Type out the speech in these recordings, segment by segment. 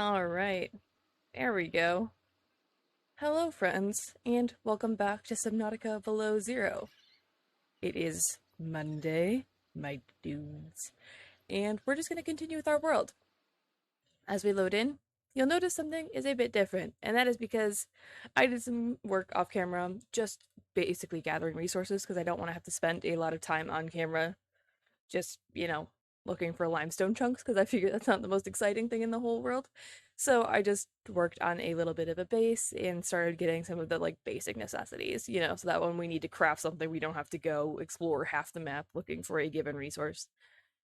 Alright, there we go. Hello, friends, and welcome back to Subnautica Below Zero. It is Monday, my dudes, and we're just going to continue with our world. As we load in, you'll notice something is a bit different, and that is because I did some work off camera, just basically gathering resources because I don't want to have to spend a lot of time on camera just, looking for limestone chunks because I figure that's not the most exciting thing in the whole world. So I just worked on a little bit of a base and started getting some of the basic necessities, so that when we need to craft something, we don't have to go explore half the map looking for a given resource.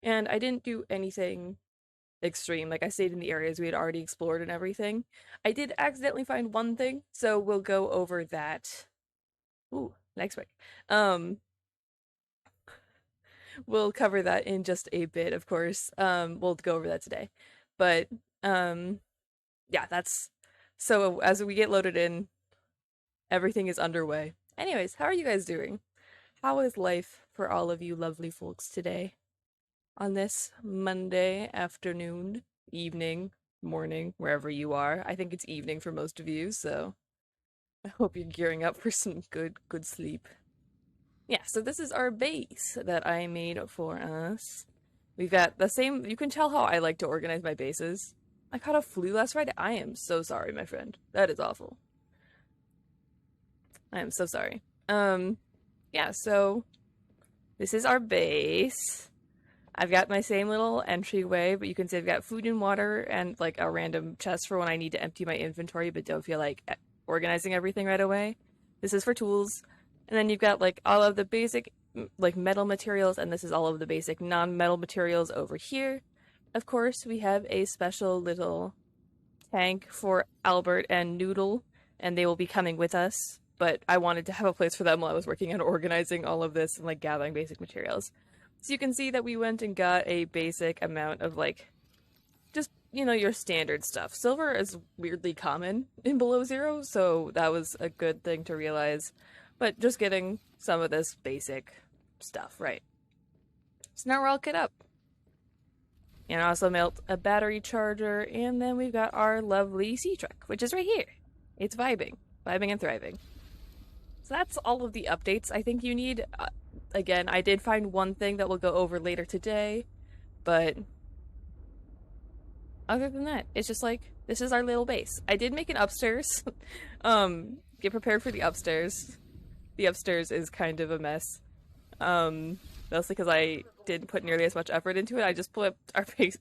And I didn't do anything extreme. Like I stayed in the areas we had already explored and everything. I did accidentally find one thing, so we'll go over that. Ooh, next week. Um, we'll cover that in just a bit, of course. We'll go over that today. But yeah, that's so as we get loaded in, everything is underway. Anyways, how are you guys doing? How is life for all of you lovely folks today? On this Monday afternoon, evening, morning, wherever you are. I think it's evening for most of you, so I hope you're gearing up for some good sleep. Yeah, so this is our base that I made for us. We've got the same, you can tell how I like to organize my bases. I caught a flu last night. I am so sorry, my friend. That is awful. I am so sorry. Yeah, so this is our base. I've got my same little entryway, but you can see I've got food and water and like a random chest for when I need to empty my inventory but don't feel like organizing everything right away. This is for tools. And then you've got like all of the basic like metal materials, and this is all of the basic non-metal materials over here. Of course, we have a special little tank for Albert and Noodle, and they will be coming with us. But I wanted to have a place for them while I was working on organizing all of this and like gathering basic materials. So you can see that we went and got a basic amount of like just, your standard stuff. Silver is weirdly common in Below Zero, so that was a good thing to realize. But just getting some of this basic stuff, right? So now we're all kit up. And I also built a battery charger, and then we've got our lovely sea truck, which is right here. It's vibing and thriving. So that's all of the updates I think you need. Again, I did find one thing that we'll go over later today, but other than that, it's just like, this is our little base. I did make an upstairs. Get prepared for the upstairs. The upstairs is kind of a mess. Mostly because I didn't put nearly as much effort into it. I just put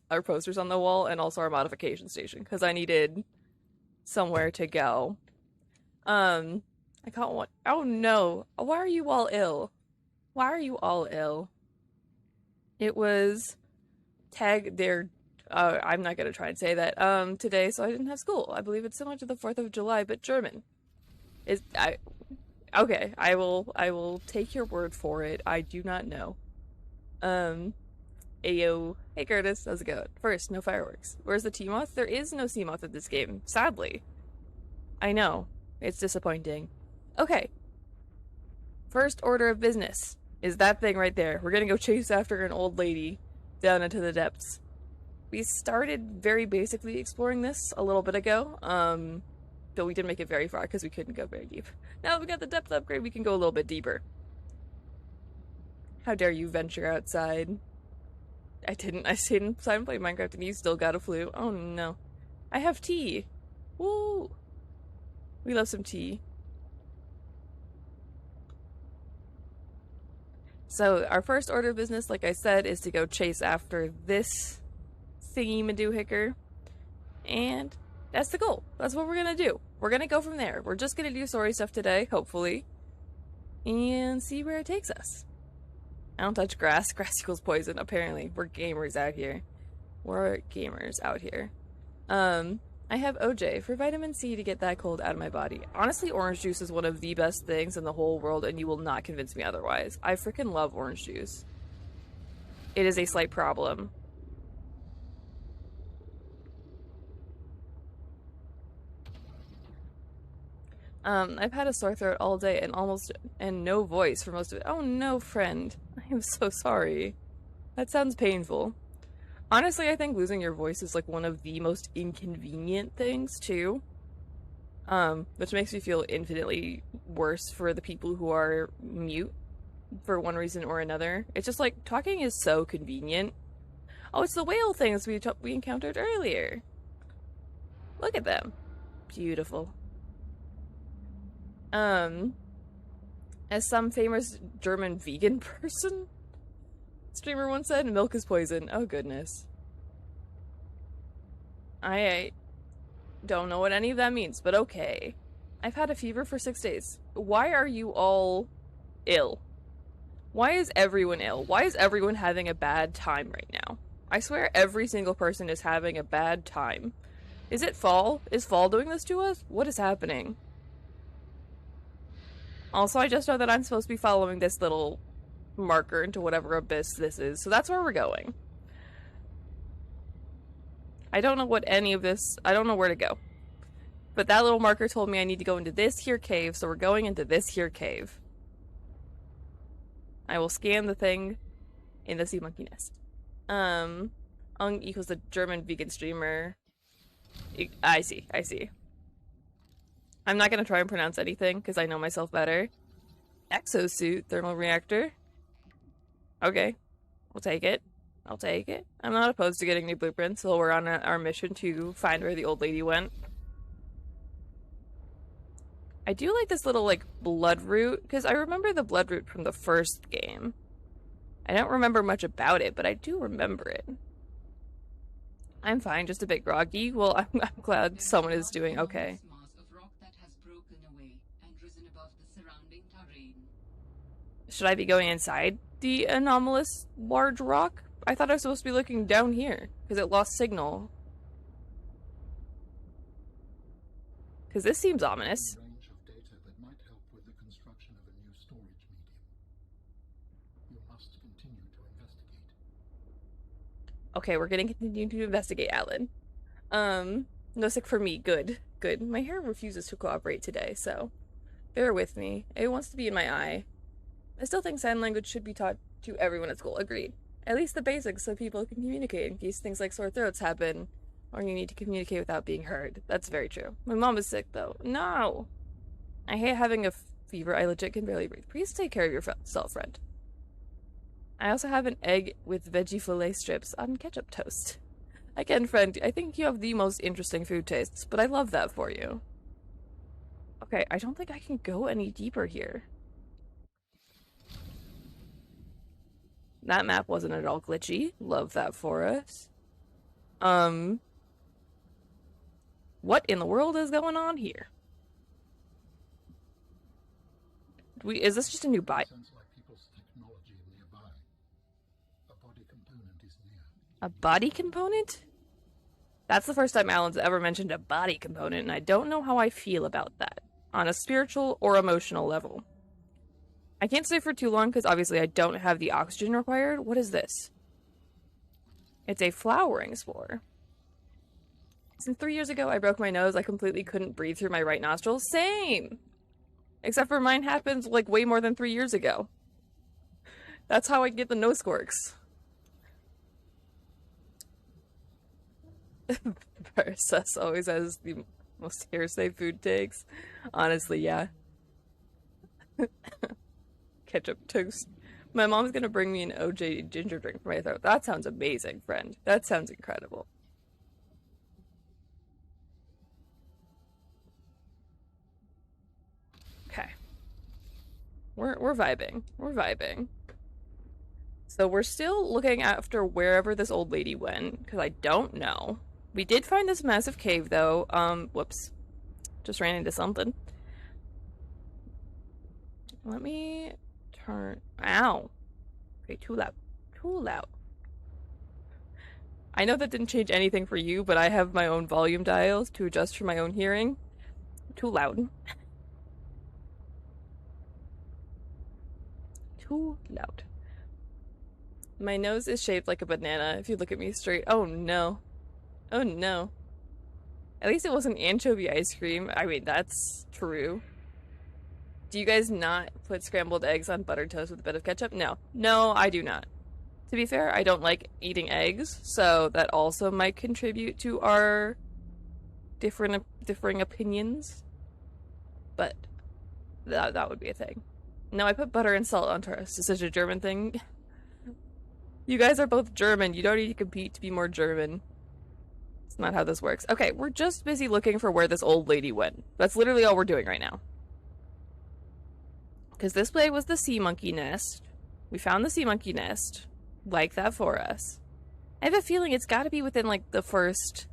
our posters on the wall and also our modification station because I needed somewhere to go. I caught one. Oh no! Why are you all ill? Why are you all ill? It was tag their. I'm not gonna try and say that. Today, so I didn't have school. I believe it's similar to the 4th of July, but German. Is I. Okay, I will take your word for it. I do not know. Ayo. Hey Curtis, how's it going? First, no fireworks. Where's the T-Moth? There is no Sea-Moth in this game, sadly. I know. It's disappointing. Okay. First order of business is that thing right there. We're gonna go chase after an old lady down into the depths. We started very basically exploring this a little bit ago, but we didn't make it very far because we couldn't go very deep. Now that we got the depth upgrade, we can go a little bit deeper. How dare you venture outside? I stayed inside and played Minecraft and you still got a flu. Oh no. I have tea. Woo! We love some tea. So our first order of business, like I said, is to go chase after this thingy-madoohicker. And that's the goal. That's what we're gonna do. We're gonna go from there. We're just gonna do story stuff today, hopefully. And see where it takes us. I don't touch grass. Grass equals poison, apparently. We're gamers out here. We're gamers out here. I have OJ for vitamin C to get that cold out of my body. Honestly, orange juice is one of the best things in the whole world, and you will not convince me otherwise. I freaking love orange juice. It is a slight problem. I've had a sore throat all day and no voice for most of it. Oh no, friend. I am so sorry. That sounds painful. Honestly, I think losing your voice is like one of the most inconvenient things too. Which makes me feel infinitely worse for the people who are mute for one reason or another. It's just like talking is so convenient. Oh, it's the whale things we encountered earlier. Look at them. Beautiful. Um, as some famous German vegan person streamer once said, milk is poison. Oh goodness. I don't know what any of that means, but okay. I've had a fever for 6 days. Why are you all ill? Why is everyone ill? Why is everyone having a bad time right now? I swear every single person is having a bad time. Is it fall? Is fall doing this to us? What is happening? Also, I just know that I'm supposed to be following this little marker into whatever abyss this is, so that's where we're going. I don't know what any of this... I don't know where to go. But that little marker told me I need to go into this here cave, so we're going into this here cave. I will scan the thing in the sea monkey nest. Ung equals the German vegan streamer. I see. I'm not gonna try and pronounce anything, because I know myself better. Exosuit thermal reactor. Okay. We'll take it. I'll take it. I'm not opposed to getting new blueprints, so we're on our mission to find where the old lady went. I do like this little, like, blood root, because I remember the blood root from the first game. I don't remember much about it, but I do remember it. I'm fine, just a bit groggy. Well, I'm glad someone is doing okay. Should I be going inside the anomalous large rock? I thought I was supposed to be looking down here, because it lost signal. Because this seems ominous. Okay, we're gonna continue to investigate, Alan. No sick for me. Good. Good. My hair refuses to cooperate today, so bear with me. It wants to be in my eye. I still think sign language should be taught to everyone at school. Agreed. At least the basics so people can communicate in case things like sore throats happen or you need to communicate without being heard. That's very true. My mom is sick, though. No! I hate having a fever. I legit can barely breathe. Please take care of yourself, friend. I also have an egg with veggie fillet strips on ketchup toast. Again, friend, I think you have the most interesting food tastes, but I love that for you. Okay, I don't think I can go any deeper here. That map wasn't at all glitchy. Love that for us. What in the world is going on here? Is this just a new bite? A body component? That's the first time Alan's ever mentioned a body component, and I don't know how I feel about that, on a spiritual or emotional level. I can't stay for too long because obviously I don't have the oxygen required. What is this? It's a flowering spore. Since 3 years ago I broke my nose, I completely couldn't breathe through my right nostril. Same! Except for mine happened like way more than 3 years ago. That's how I get the nose quirks. Versus always has the most hearsay food takes. Honestly, yeah. Ketchup toast. My mom's gonna bring me an OJ ginger drink for my throat. That sounds amazing, friend. That sounds incredible. Okay. We're vibing. We're vibing. So we're still looking after wherever this old lady went, because I don't know. We did find this massive cave, though. Whoops. Just ran into something. Let me turn... Ow. Okay, too loud. Too loud. I know that didn't change anything for you, but I have my own volume dials to adjust for my own hearing. Too loud. Too loud. My nose is shaped like a banana if you look at me straight. Oh no. Oh no. At least it wasn't anchovy ice cream. I mean, that's true. Do you guys not put scrambled eggs on buttered toast with a bit of ketchup? No. No, I do not. To be fair, I don't like eating eggs, so that also might contribute to our differing opinions. But that would be a thing. No, I put butter and salt on toast. It's such a German thing. You guys are both German. You don't need to compete to be more German. It's not how this works. Okay, we're just busy looking for where this old lady went. That's literally all we're doing right now. Because this way was the sea monkey nest. We found the sea monkey nest. Like that for us. I have a feeling it's got to be within, like, the first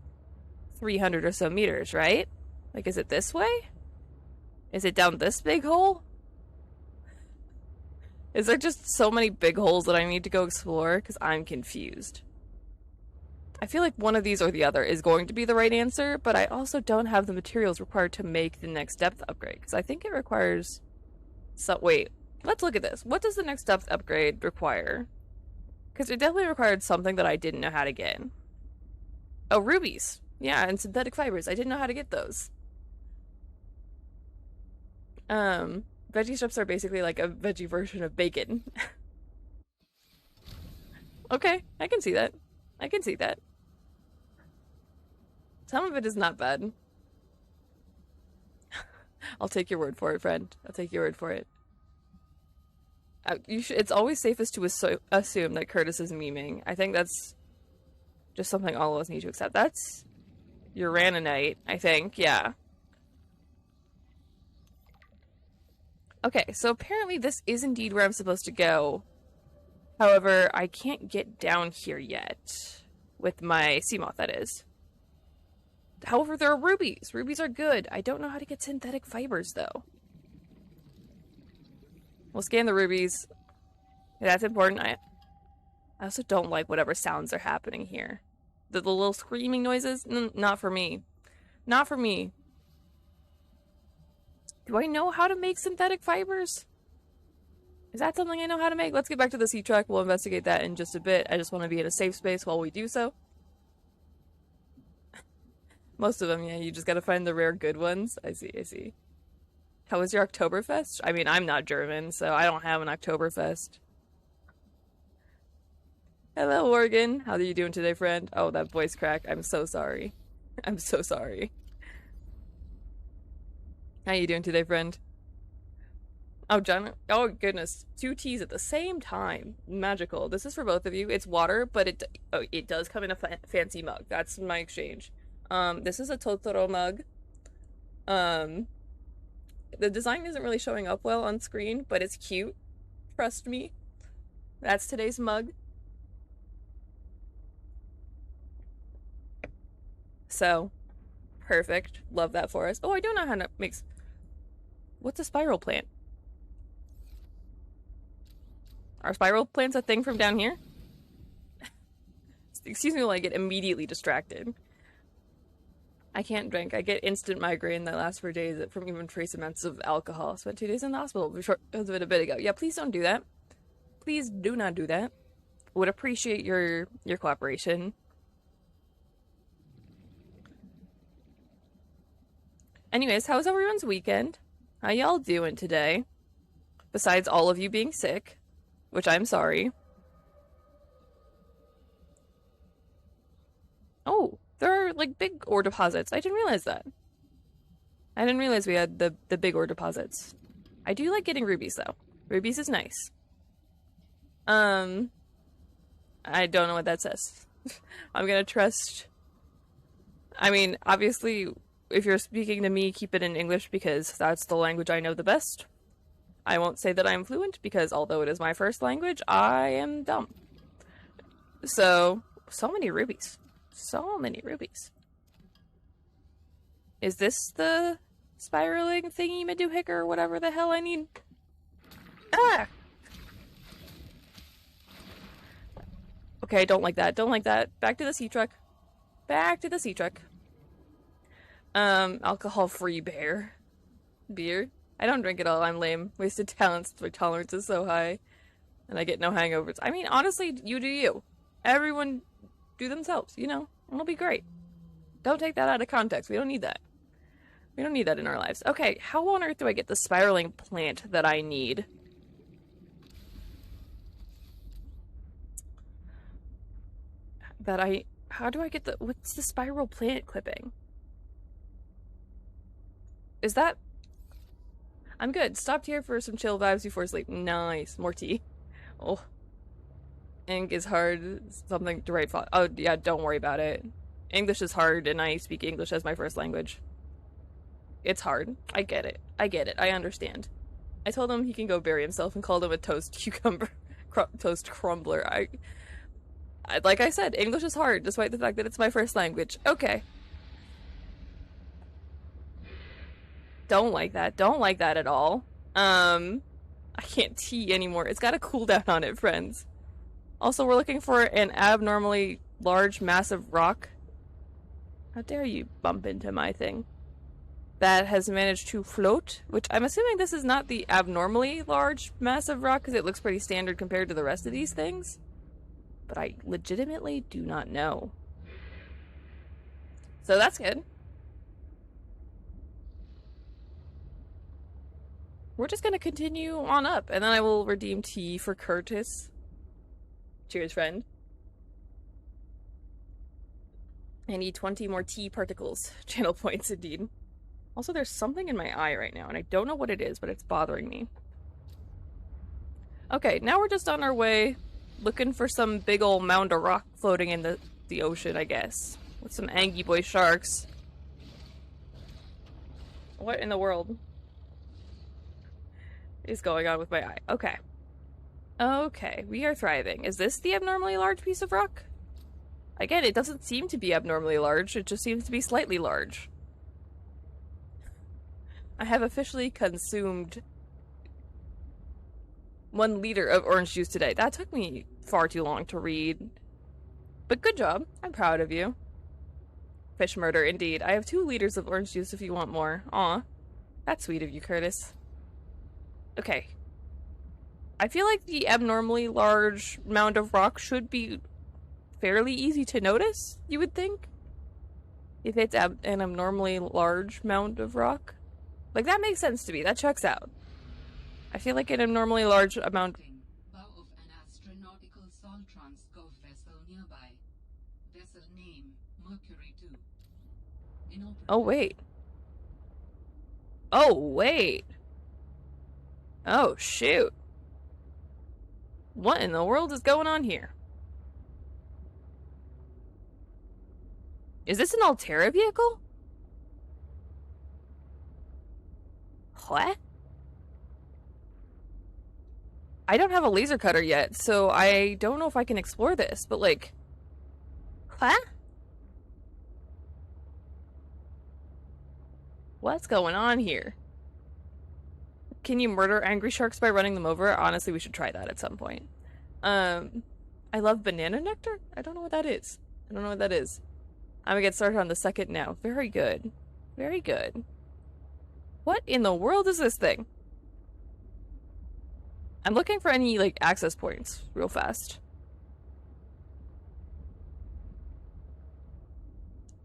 300 or so meters, right? Like, is it this way? Is it down this big hole? Is there just so many big holes that I need to go explore? Because I'm confused. I feel like one of these or the other is going to be the right answer, but I also don't have the materials required to make the next depth upgrade. Because I think it requires... wait, let's look at this. What does the next depth upgrade require? Because it definitely required something that I didn't know how to get. Oh, rubies. Yeah, and synthetic fibers. I didn't know how to get those. Veggie strips are basically like a veggie version of bacon. Okay, I can see that. I can see that. Some of it is not bad. I'll take your word for it, friend. I'll take your word for it. It's always safest to assume that Curtis is memeing. I think that's just something all of us need to accept. That's Uranite, I think. Yeah. Okay, so apparently this is indeed where I'm supposed to go. However, I can't get down here yet. With my sea moth, that is. However, there are rubies. Rubies are good. I don't know how to get synthetic fibers, though. We'll scan the rubies. That's important. I also don't like whatever sounds are happening here. The little screaming noises? Not for me. Not for me. Do I know how to make synthetic fibers? Is that something I know how to make? Let's get back to the sea truck. We'll investigate that in just a bit. I just want to be in a safe space while we do so. Most of them, yeah. You just gotta find the rare good ones. I see, I see. How was your Oktoberfest? I mean, I'm not German, so I don't have an Oktoberfest. Hello, Morgan. How are you doing today, friend? Oh, that voice crack. I'm so sorry. I'm so sorry. How you doing today, friend? Oh, John. Oh, goodness. 2 teas at the same time. Magical. This is for both of you. It's water, but it does come in a fancy mug. That's my exchange. This is a Totoro mug. The design isn't really showing up well on screen, but it's cute. Trust me. That's today's mug. So, perfect. Love that for us. Oh, I don't know how to mix... What's a spiral plant? Are spiral plants a thing from down here? Excuse me while I get immediately distracted. I can't drink. I get instant migraine that lasts for days from even trace amounts of alcohol. Spent 2 days in the hospital because of it a bit ago. Yeah, please don't do that. Please do not do that. Would appreciate your cooperation. Anyways, how was everyone's weekend? How y'all doing today? Besides all of you being sick, which I'm sorry. Oh, there are, like, big ore deposits. I didn't realize that. I didn't realize we had the big ore deposits. I do like getting rubies, though. Rubies is nice. I don't know what that says. I'm gonna trust... I mean, obviously, if you're speaking to me, keep it in English because that's the language I know the best. I won't say that I'm fluent because although it is my first language, I am dumb. So many rubies. So many rubies. Is this the spiraling thingy-madoohick or whatever the hell I need? Ah! Okay, don't like that. Don't like that. Back to the sea truck. Back to the sea truck. Alcohol-free beer. Beer? I don't drink it all. I'm lame. Wasted talents. My tolerance is so high. And I get no hangovers. I mean, honestly, you do you. Everyone do themselves, you know? It'll be great. Don't take that out of context. We don't need that. We don't need that in our lives. Okay, how on earth do I get the spiraling plant that I need? that I... How do I get the... What's the spiral plant clipping? Is that... I'm good. Stopped here for some chill vibes before sleep. Nice. More tea. Oh. Ink is hard. Something to write for. Oh, yeah, don't worry about it. English is hard, and I speak English as my first language. It's hard. I get it. I get it. I understand. I told him he can go bury himself and called him a toast cucumber. Toast crumbler. Like I said, English is hard, despite the fact that it's my first language. Okay. Don't like that. Don't like that at all. I can't tea anymore. It's got a cooldown on it, friends. Also, we're looking for an abnormally large, massive rock. How dare you bump into my thing? That has managed to float, which I'm assuming this is not the abnormally large, massive rock, because it looks pretty standard compared to the rest of these things. But I legitimately do not know. So that's good. We're just gonna continue on up, and then I will redeem tea for Curtis. Cheers, friend. I need 20 more tea particles. Channel points, indeed. Also, there's something in my eye right now, and I don't know what it is, but it's bothering me. Okay, now we're just on our way, looking for some big old mound of rock floating in the ocean, I guess. With some Angie boy sharks. What in the world is going on with my eye? Okay. Okay, we are thriving. Is this the abnormally large piece of rock? Again, it doesn't seem to be abnormally large, it just seems to be slightly large. I have officially consumed 1 liter of orange juice today. That took me far too long to read. But good job. I'm proud of you. Fish murder, indeed. I have 2 liters of orange juice if you want more. Aw. That's sweet of you, Curtis. Okay. I feel like the abnormally large mound of rock should be fairly easy to notice, you would think. If it's an abnormally large mound of rock. Like, that makes sense to me. That checks out. I feel like an abnormally large amount... Bow of an astronautical Sol-Trans-Gov vessel nearby. Vessel name, Mercury 2. Oh, wait. Oh, wait. Oh, shoot. What in the world is going on here? Is this an Altera vehicle? What? I don't have a laser cutter yet, so I don't know if I can explore this, but like... What? What's going on here? Can you murder angry sharks by running them over? Honestly, we should try that at some point. I love banana nectar? I don't know what that is. I don't know what that is. I'm gonna get started on the second now. Very good. Very good. What in the world is this thing? I'm looking for any, like, access points real fast.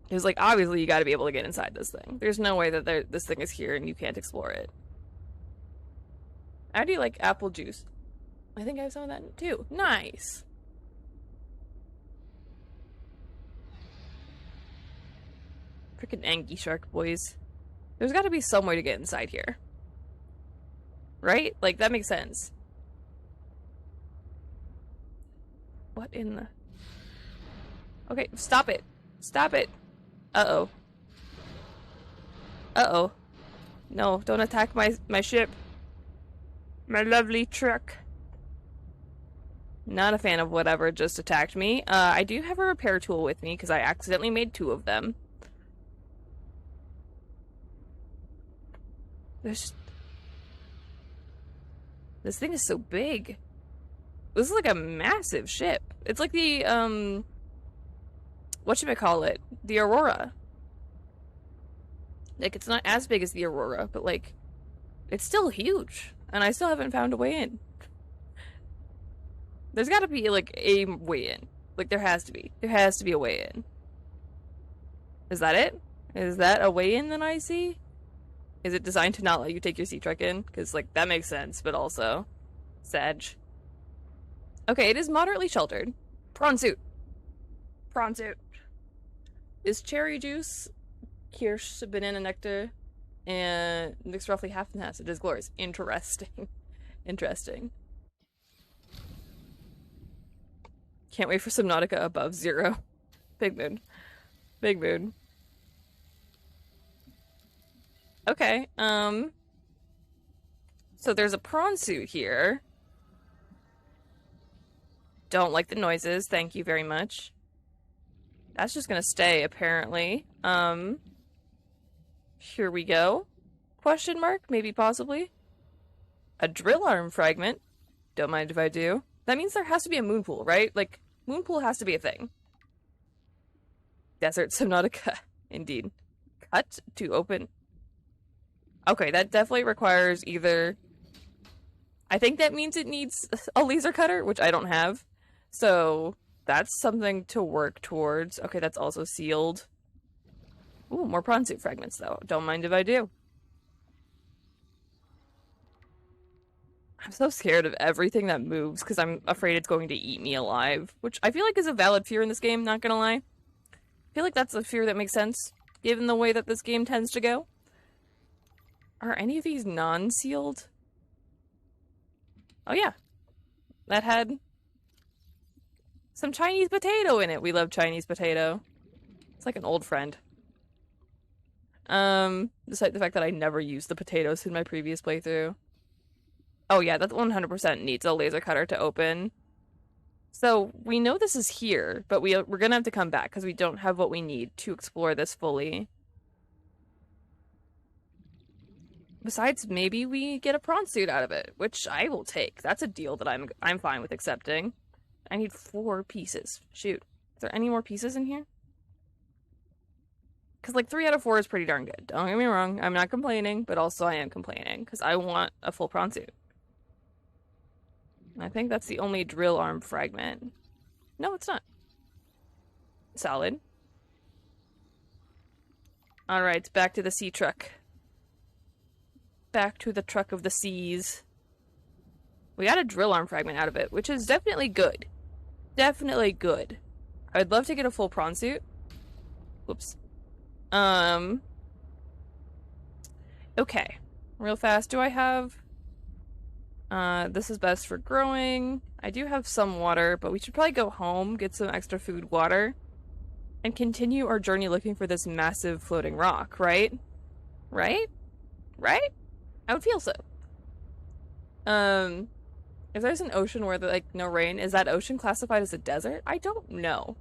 Because, like, obviously you gotta be able to get inside this thing. There's no way that this thing is here and you can't explore it. How do you like apple juice? I think I have some of that too. Nice! Frickin' Angie shark, boys. There's gotta be some way to get inside here. Right? Like, that makes sense. What in the... Okay, stop it. Stop it. Uh-oh. Uh-oh. No, don't attack my ship. My lovely truck. Not a fan of whatever just attacked me. I do have a repair tool with me because I accidentally made 2 of them. This thing is so big. This is like a massive ship. It's like the, whatchamacallit? The Aurora. Like, it's not as big as the Aurora, but, like, it's still huge. And I still haven't found a way in. There's gotta be, like, a way in. Like, there has to be. There has to be a way in. Is that it? Is that a way in that I see? Is it designed to not let you take your sea truck in? Because, like, that makes sense, but also... Sag. Okay, it is moderately sheltered. Prawn suit. prawn suit. Is cherry juice, kirsch, banana nectar, and mixed roughly half and half. It is glorious. Interesting. Interesting. Can't wait for Subnautica above 0. Big mood. Big mood. Okay, so there's a prawn suit here. Don't like the noises, thank you very much. That's just gonna stay, apparently. Here we go. Question mark? Maybe, possibly. A drill arm fragment. Don't mind if I do. That means there has to be a moon pool, right? Like, moon pool has to be a thing. Desert Subnautica. Indeed. Cut to open. Okay, that definitely requires either... I think that means it needs a laser cutter, which I don't have. So, that's something to work towards. Okay, that's also sealed. Ooh, more prawn suit fragments, though. Don't mind if I do. I'm so scared of everything that moves, because I'm afraid it's going to eat me alive. Which I feel like is a valid fear in this game, not gonna lie. I feel like that's a fear that makes sense, given the way that this game tends to go. Are any of these non-sealed? Oh yeah. That had some Chinese potato in it. We love Chinese potato. It's like an old friend. Despite the fact that I never used the potatoes in my previous playthrough. Oh yeah, that 100% needs a laser cutter to open. So, we know this is here, but we're gonna have to come back because we don't have what we need to explore this fully. Besides, maybe we get a prawn suit out of it, which I will take. That's a deal that I'm fine with accepting. I need 4 pieces. Shoot. Is there any more pieces in here? Because, like, 3 out of 4 is pretty darn good. Don't get me wrong. I'm not complaining, but also I am complaining because I want a full prawn suit. I think that's the only drill arm fragment. No, it's not. Solid. Alright, back to the sea truck. Back to the truck of the seas. We got a drill arm fragment out of it, which is definitely good. Definitely good. I would love to get a full prawn suit. Whoops. Okay. Real fast, do I have... this is best for growing. I do have some water, but we should probably go home, get some extra food, water, and continue our journey looking for this massive floating rock, right? Right? Right? I would feel so. If there's an ocean where there's, like, no rain, is that ocean classified as a desert? I don't know.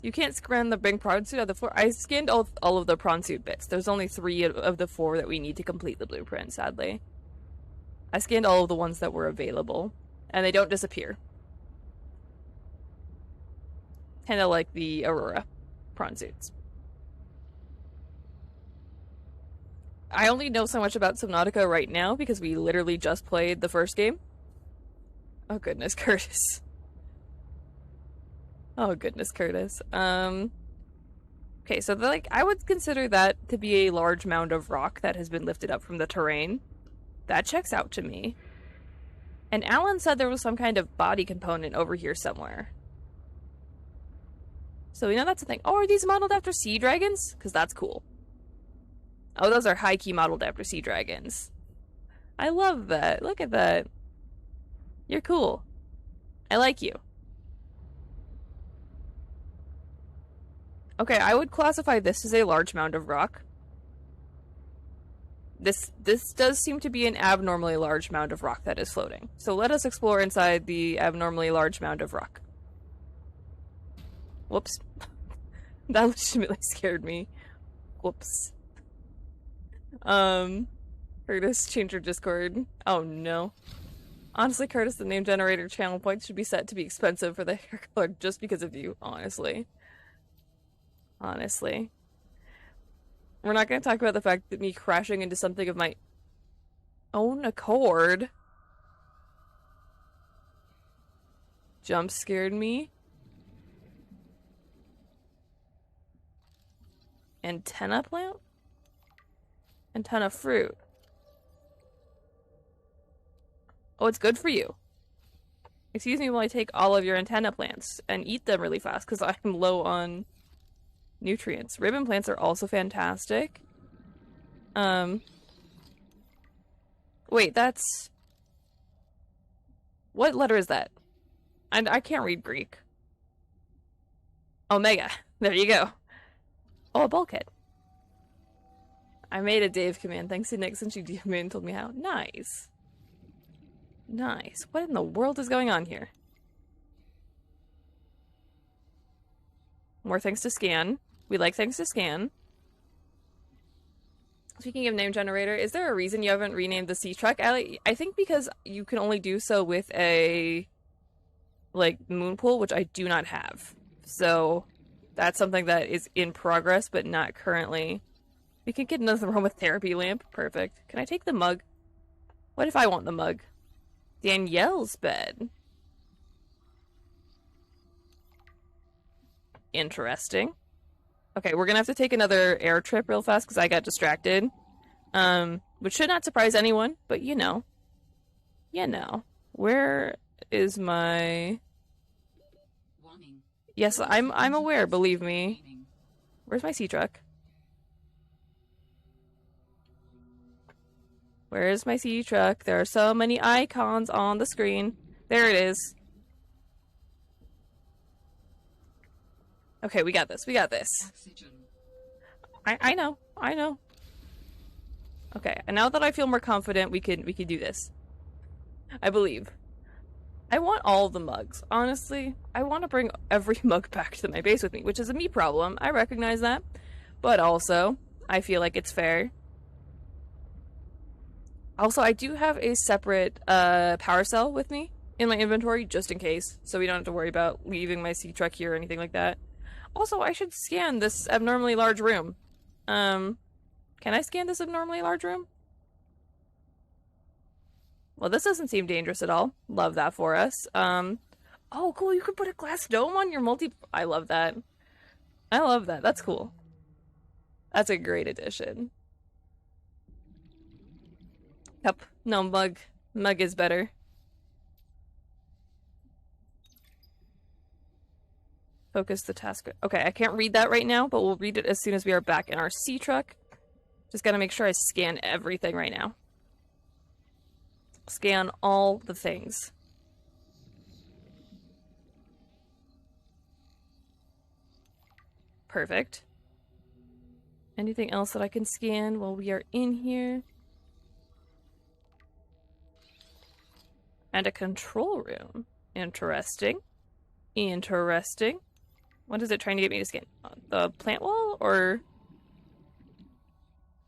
You can't scan the big prawn suit out of the floor. I scanned all of the prawn suit bits. There's only 3 of the 4 that we need to complete the blueprint, sadly. I scanned all of the ones that were available, and they don't disappear. Kinda like the Aurora prawn suits. I only know so much about Subnautica right now because we literally just played the first game. Oh goodness, Curtis. Oh goodness, Curtis. Okay, so like I would consider that to be a large mound of rock that has been lifted up from the terrain. That checks out to me. And Alan said there was some kind of body component over here somewhere. So we know that's a thing. Oh, are these modeled after sea dragons? Because that's cool. Oh, those are high-key modeled after sea dragons. I love that. Look at that. You're cool. I like you. Okay, I would classify this as a large mound of rock. This does seem to be an abnormally large mound of rock that is floating. So let us explore inside the abnormally large mound of rock. Whoops. That legitimately scared me. Whoops. Curtis, change your Discord. Oh no. Honestly, Curtis, the name generator channel points should be set to be expensive for the hair color just because of you, honestly. Honestly. We're not going to talk about the fact that me crashing into something of my own accord jump scared me. Antenna plant? Antenna fruit. Oh, it's good for you. Excuse me while I take all of your antenna plants and eat them really fast because I'm low on nutrients. Ribbon plants are also fantastic. Um, wait, that's... What letter is that? I can't read Greek. Omega. There you go. Oh, a bulkhead. I made a Dave command thanks to Nick since she DM'd and told me how. Nice. Nice. What in the world is going on here? More things to scan. We like things to scan. Speaking of name generator, is there a reason you haven't renamed the sea truck? I think because you can only do so with a like moon pool, which I do not have. So that's something that is in progress, but not currently. We can get another aromatherapy lamp. Perfect. Can I take the mug? What if I want the mug? Danielle's bed. Interesting. Okay, we're gonna have to take another air trip real fast because I got distracted. Which should not surprise anyone, but you know. You know. Where is my... Warning. Yes, I'm aware, believe me. Where's my sea truck? Where is my sea truck? There are so many icons on the screen. There it is. Okay, we got this. We got this. Oxygen. I know. I know. Okay, and now that I feel more confident, we can do this. I believe. I want all the mugs. Honestly, I want to bring every mug back to my base with me, which is a me problem. I recognize that. But also, I feel like it's fair. Also, I do have a separate power cell with me in my inventory, just in case, so we don't have to worry about leaving my sea truck here or anything like that. Also, I should scan this abnormally large room. Can I scan this abnormally large room? Well, this doesn't seem dangerous at all. Love that for us. Oh, cool, you could put a glass dome on your multi... I love that. I love that. That's cool. That's a great addition. Yep. No, mug. Mug is better. Focus the task. Okay, I can't read that right now, but we'll read it as soon as we are back in our sea truck. Just gotta make sure I scan everything right now. Scan all the things. Perfect. Anything else that I can scan while we are in here? And a control room. Interesting. Interesting. What is it trying to get me to scan? The plant wall, or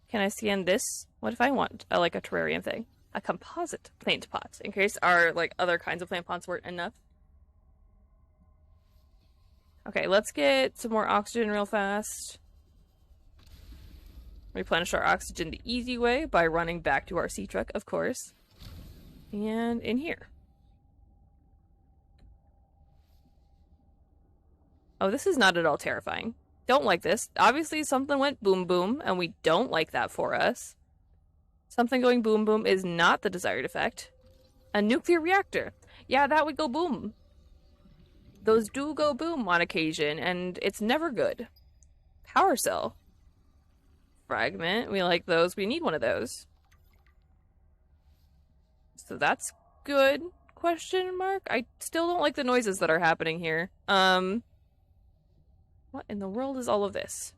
can I scan this? What if I want like a terrarium thing? A composite plant pot, in case our like other kinds of plant pots weren't enough. Okay, let's get some more oxygen real fast. Replenish our oxygen the easy way by running back to our sea truck, of course. And in here. Oh, this is not at all terrifying. Don't like this. Obviously, something went boom boom, and we don't like that for us. Something going boom boom is not the desired effect. A nuclear reactor. Yeah, that would go boom. Those do go boom on occasion, and it's never good. Power cell. Fragment. We like those. We need one of those. So that's good. Question mark? I still don't like the noises that are happening here. What in the world is all of this?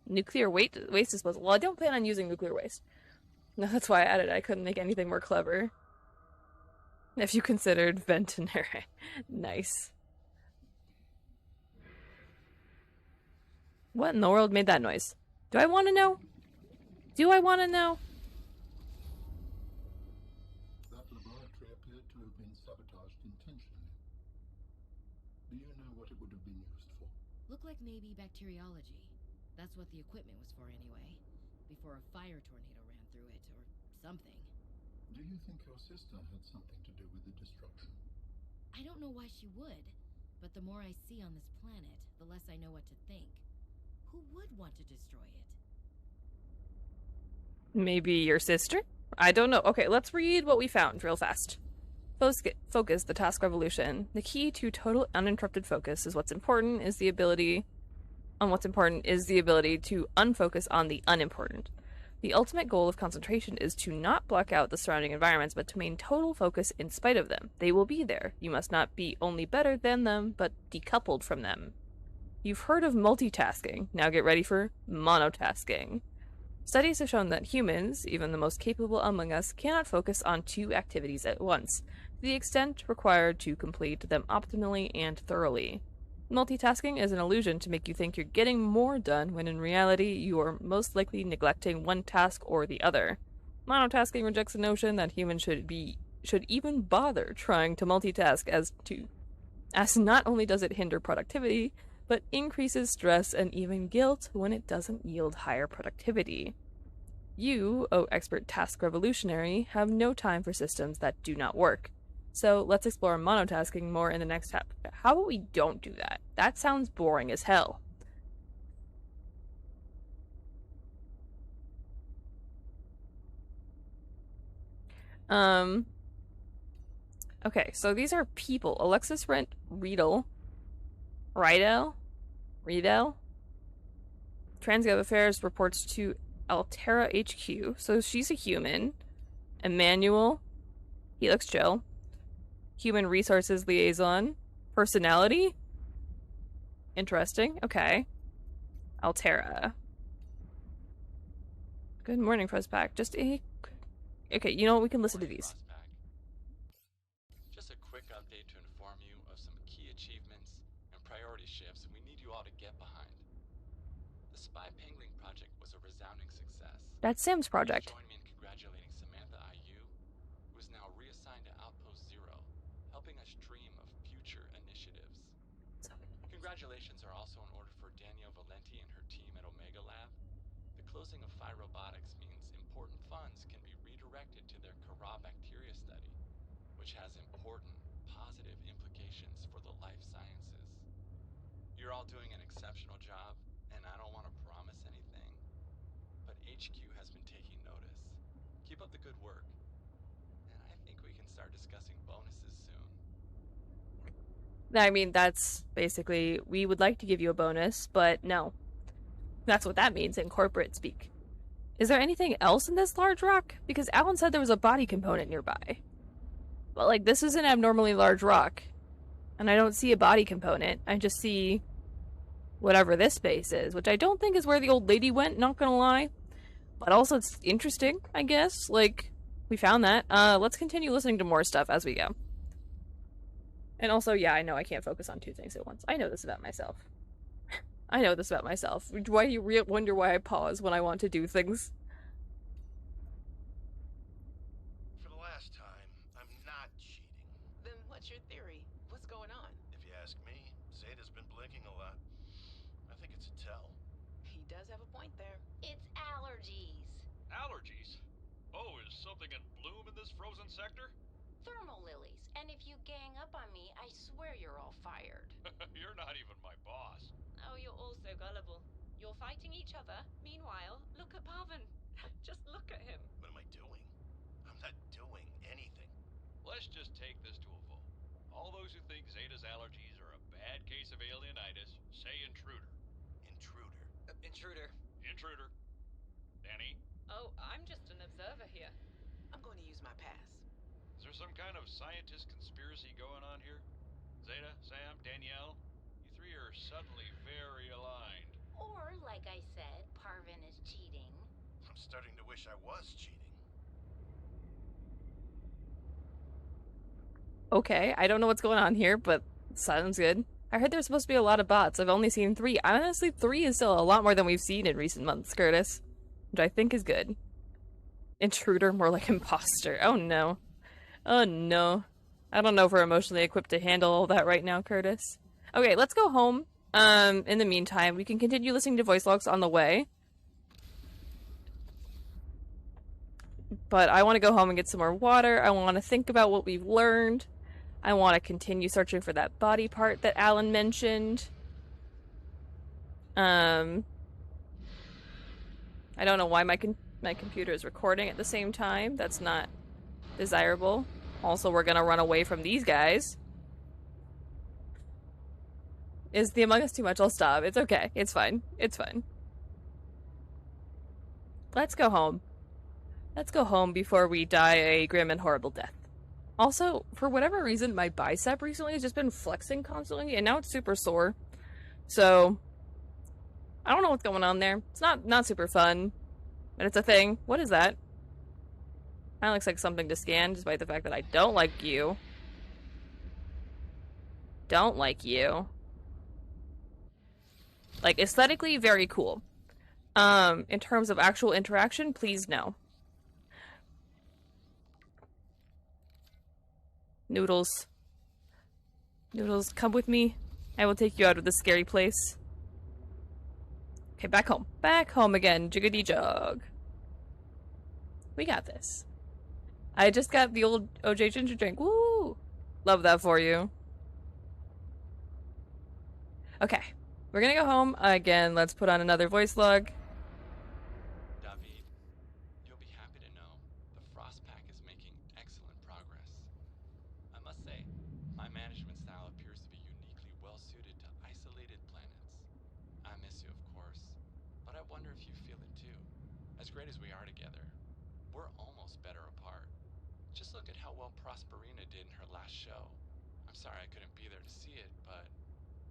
Nuclear waste disposal. Well, I don't plan on using nuclear waste. No, that's why I added it. I couldn't make anything more clever. If you considered ventinary. Nice. What in the world made that noise? Do I want to know? Do I want to know? That laboratory appeared to have been sabotaged intentionally. Do you know what it would have been used for? Looked like maybe bacteriology. That's what the equipment was for anyway. Before a fire tornado ran through it, or something. Do you think your sister had something to do with the destruction? I don't know why she would, but the more I see on this planet, the less I know what to think. Who would want to destroy it? Maybe your sister? I don't know. Okay, let's read what we found real fast. Focus, the task revolution. The key to total uninterrupted focus is what's important is the ability to unfocus on the unimportant. The ultimate goal of concentration is to not block out the surrounding environments, but to maintain total focus in spite of them. They will be there. You must not be only better than them, but decoupled from them. You've heard of multitasking. Now get ready for monotasking. Studies have shown that humans, even the most capable among us, cannot focus on two activities at once, to the extent required to complete them optimally and thoroughly. Multitasking is an illusion to make you think you're getting more done when in reality you are most likely neglecting one task or the other. Monotasking rejects the notion that humans should even bother trying to multitask as not only does it hinder productivity, but increases stress and even guilt when it doesn't yield higher productivity. You, oh expert task revolutionary, have no time for systems that do not work. So let's explore monotasking more in the next chapter. How about we don't do that? That sounds boring as hell. Okay, so these are people. Alexis Riedel. Transgov Affairs reports to Altera HQ. So she's a human. Emmanuel. He looks chill. Human Resources Liaison. Personality? Interesting. Okay. Altera. Good morning, Frostpack. Okay, you know what? We can listen to these. Just a quick update to inform you of some key achievements and priority shifts we need you all to get behind. The Spy Pangling project was a resounding success. That's Sam's project. Join me in congratulating Samantha IU, who is now reassigned to Outpost Zero, helping us dream of future initiatives. Congratulations are also in order for Danielle Valenti and her team at Omega Lab. The closing of Phi Robotics means important funds can be redirected to their Kara bacteria study, which has important positive implications for the life sciences. You're all doing an exceptional job, and I don't want to promise anything, but HQ has been taking notice. Keep up the good work, and I think we can start discussing bonuses soon. I mean, that's basically, we would like to give you a bonus, but no. That's what that means in corporate speak. Is there anything else in this large rock? Because Alan said there was a body component nearby. But, like, this is an abnormally large rock. And I don't see a body component. I just see whatever this space is, which I don't think is where the old lady went, not gonna lie. But also, it's interesting, I guess. Like, we found that. Let's continue listening to more stuff as we go. And also, yeah, I know I can't focus on two things at once. I know this about myself. I know this about myself. Why do you wonder why I pause when I want to do things? For the last time, I'm not cheating. Then what's your theory? What's going on? If you ask me, Zeta's been blinking a lot. I think it's a tell. He does have a point there. It's allergies. Allergies? Oh, is something in bloom in this frozen sector? Thermal lilies. And if you gang up on me, I swear you're all fired. You're not even my boss. Oh, you're all so gullible. You're fighting each other. Meanwhile, look at Parvin. Just look at him. What am I doing? I'm not doing anything. Let's just take this to a vote. All those who think Zeta's allergies are a bad case of alienitis, say intruder. Intruder. Intruder. Intruder. Danny? Oh, I'm just an observer here. I'm going to use my pass. Is there some kind of scientist conspiracy going on here? Zeta, Sam, Danielle? You three are suddenly very aligned. Or, like I said, Parvin is cheating. I'm starting to wish I was cheating. Okay, I don't know what's going on here, but sounds good. I heard there's supposed to be a lot of bots. I've only seen 3. Honestly, 3 is still a lot more than we've seen in recent months, Curtis. Which I think is good. Intruder, more like imposter. Oh no. Oh no. I don't know if we're emotionally equipped to handle all that right now, Curtis. Okay, let's go home. In the meantime, we can continue listening to voice logs on the way. But I want to go home and get some more water. I want to think about what we've learned. I want to continue searching for that body part that Alan mentioned. I don't know why my my computer is recording at the same time. That's not desirable. Also, we're gonna run away from these guys. Is the Among Us too much? I'll stop. It's okay. It's fine. It's fine. Let's go home. Let's go home before we die a grim and horrible death. Also, for whatever reason, my bicep recently has just been flexing constantly, and now it's super sore. So, I don't know what's going on there. It's not super fun, but it's a thing. What is that? That looks like something to scan, despite the fact that I don't like you. Don't like you. Like, aesthetically, very cool. In terms of actual interaction, please no. Noodles. Noodles, come with me. I will take you out of this scary place. Okay, back home. Back home again. Jiggity jog. We got this. I just got the old OJ ginger drink. Woo! Love that for you. Okay. We're gonna go home. Again, let's put on another voice log. David, you'll be happy to know the Frost Pack is making excellent progress. I must say, my management style appears to be uniquely well suited to isolated planets. I miss you, of course, but I wonder if you feel it too. As great as we are together, we're almost better apart. Just look at how well Prosperina did in her last show. I'm sorry I couldn't be there to see it, but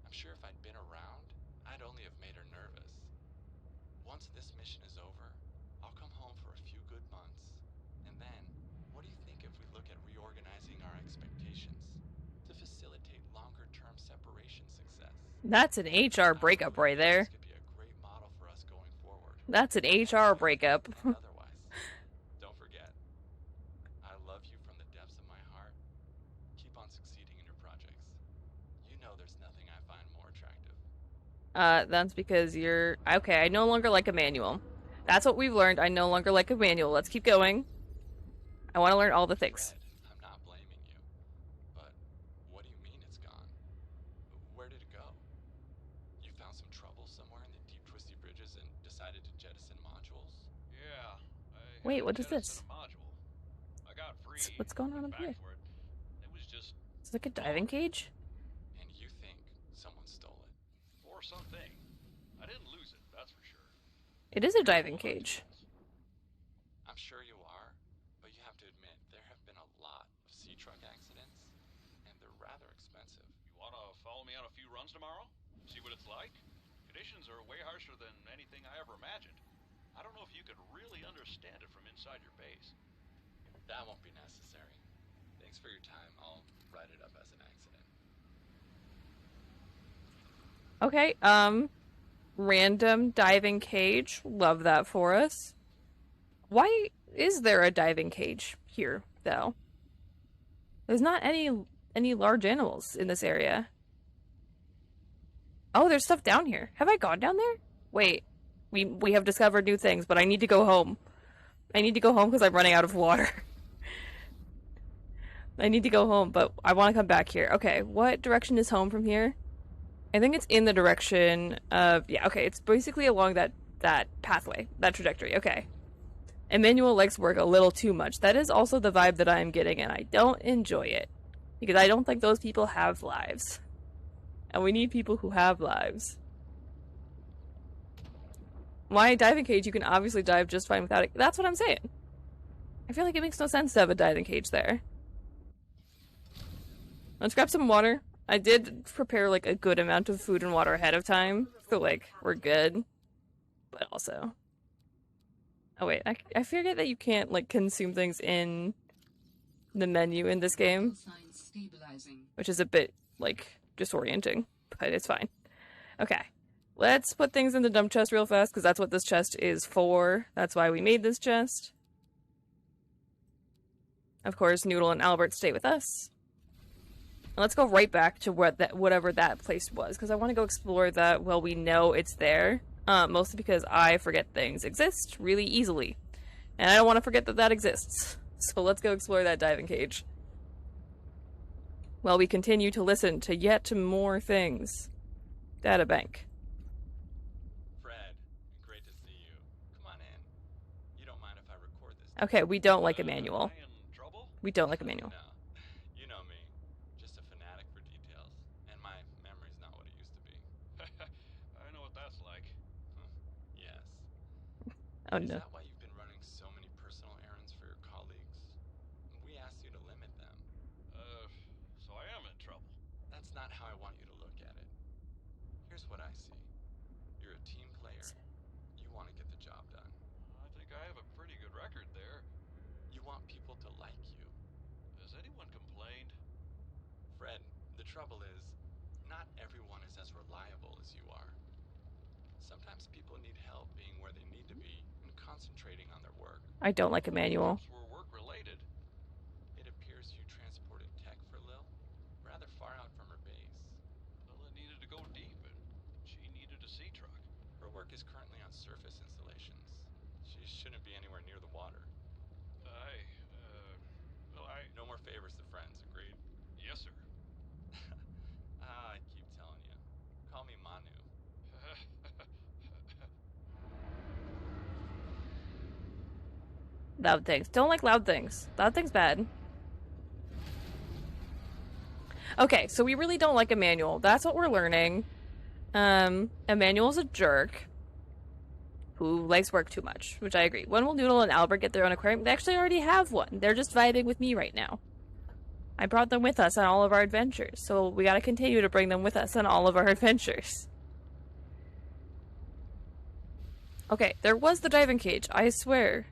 I'm sure if I'd been around, I'd only have made her nervous. Once this mission is over, I'll come home for a few good months. And then, what do you think if we look at reorganizing our expectations to facilitate longer-term separation success? That's an HR breakup right there. This could be a great model for us going forward. That's an HR breakup. Otherwise, don't forget, I love you from the depths of my heart. Keep on succeeding in your projects. You know there's nothing I find more attractive. That's because you're... Okay, I no longer like Emmanuel. That's what we've learned. I no longer like Emmanuel. Let's keep going. I want to learn all the things. Fred, I'm not blaming you, but what do you mean it's gone? Where did it go? You found some trouble somewhere in the deep twisty bridges and decided to jettison modules? Yeah. Wait, what is this? Module. I got free. What's going on up back here? for it. It was just It's like a diving cage? And you think someone stole it? or something. I didn't lose it, that's for sure. It is a diving cage. I'm sure you are, but you have to admit there have been a lot of sea truck accidents, and they're rather expensive. You wanna follow me on a few runs tomorrow? See what it's like? Conditions are way harsher than anything I ever imagined. I don't know if you could really understand it from inside your base. That won't be necessary. Thanks for your time. I'll write it up as an accident. Okay, random diving cage. Love that for us. Why is there a diving cage here, though? There's not any large animals in this area. Oh, there's stuff down here. Have I gone down there? Wait. We have discovered new things, but I need to go home. I need to go home because I'm running out of water. I need to go home, but I want to come back here. Okay, what direction is home from here? I think it's in the direction of... Yeah, okay, it's basically along that pathway, that trajectory. Okay. Emmanuel likes work a little too much. That is also the vibe that I'm getting, and I don't enjoy it. Because I don't think those people have lives. And we need people who have lives. My diving cage, you can obviously dive just fine without it. That's what I'm saying. I feel like it makes no sense to have a diving cage there. Let's grab some water. I did prepare, like, a good amount of food and water ahead of time. So, like, we're good. But also... Oh, wait. I forget that you can't, like, consume things in the menu in this game. Which is a bit, like, disorienting. But it's fine. Okay. Let's put things in the dump chest real fast, because that's what this chest is for. That's why we made this chest. Of course, Noodle and Albert stay with us. And let's go right back to whatever that place was, because I want to go explore that while we know it's there. Mostly because I forget things exist really easily. And I don't want to forget that that exists. So let's go explore that diving cage. While we continue to listen to yet more things. Databank. Fred, great to see you. Come on in. You don't mind Okay, we don't like a manual. Am I in trouble? We don't like a manual. No. You know me. Just a fanatic for details. And my memory's not what it used to be. I know what that's like. Yes. Oh Is no. that why you've been running so many personal errands for your colleagues? We asked you to limit them. So I am in trouble. That's not how I want you to look at it. Here's what I see. You're a team player. You want to get the job done. I think I have a pretty good record there. You want people to like you. Has anyone complained? Fred, the trouble is, not everyone is as reliable as you are. Sometimes people need help being where they need to be and concentrating on their work. I don't like a manual. Those were work related. It appears you transported tech for Lil, rather far out from her base. Well, it needed to go deep, and she needed a sea truck. Her work is currently on surface installations. She shouldn't be anywhere near the water. No more favors to friends, agreed? Yes, sir. I keep telling you. Call me Manu. Loud things. Don't like loud things. Loud things bad. Okay, so we really don't like Emmanuel. That's what we're learning. Emmanuel's a jerk who likes work too much, which I agree. When will Noodle and Albert get their own aquarium? They actually already have one. They're just vibing with me right now. I brought them with us on all of our adventures, so we gotta continue to bring them with us on all of our adventures. Okay, there was the diving cage, I swear.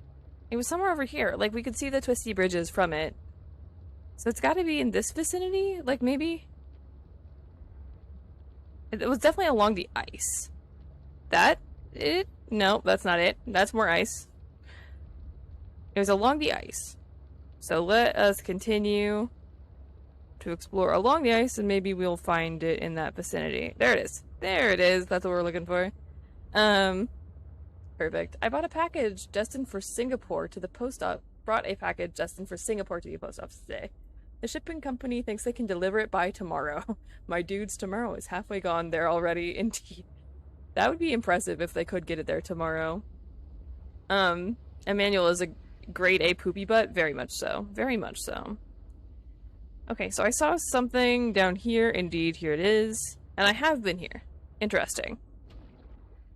It was somewhere over here. Like, we could see the twisty bridges from it. So it's gotta be in this vicinity? Like, maybe? It was definitely along the ice. That? It? No, that's not it. That's more ice. It was along the ice. So let us continue to explore along the ice, and maybe we'll find it in that vicinity. There it is. There it is. That's what we're looking for. Perfect. I bought a package destined for Singapore to the post office. Brought a package destined for Singapore to the post office today. The shipping company thinks they can deliver it by tomorrow. My dudes, tomorrow is halfway gone. They're already indeed. That would be impressive if they could get it there tomorrow. Emmanuel is a grade A poopy butt. Very much so. Very much so. Okay, so I saw something down here. Indeed, here it is. And I have been here. Interesting.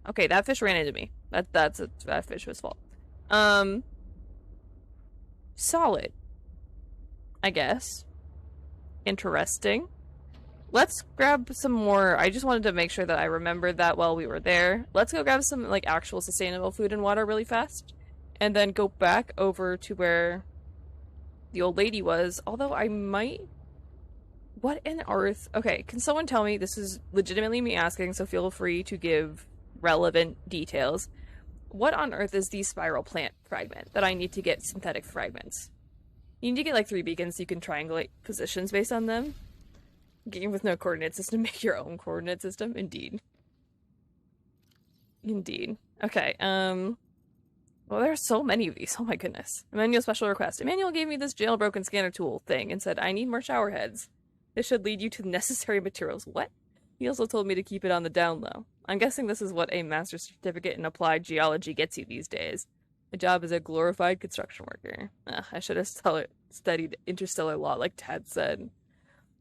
Okay, that fish ran into me. That fish was fault. Solid. I guess. Interesting. Let's grab some more. I just wanted to make sure that I remembered that while we were there. Let's go grab some, like, actual sustainable food and water really fast. And then go back over to where the old lady was. Although I might... What on earth? Okay, can someone tell me? This is legitimately me asking, so feel free to give relevant details. What on earth is the spiral plant fragment that I need to get synthetic fragments? You need to get, like, 3 beacons so you can triangulate positions based on them. Game with no coordinate system, make your own coordinate system. Indeed. Indeed. Okay, well, there are so many of these. Oh my goodness. Emmanuel special request. Emmanuel gave me this jailbroken scanner tool thing and said, I need more shower heads. This should lead you to the necessary materials. What? He also told me to keep it on the down low. I'm guessing this is what a master's certificate in applied geology gets you these days. My job as a glorified construction worker. I should have studied interstellar law like Tad said.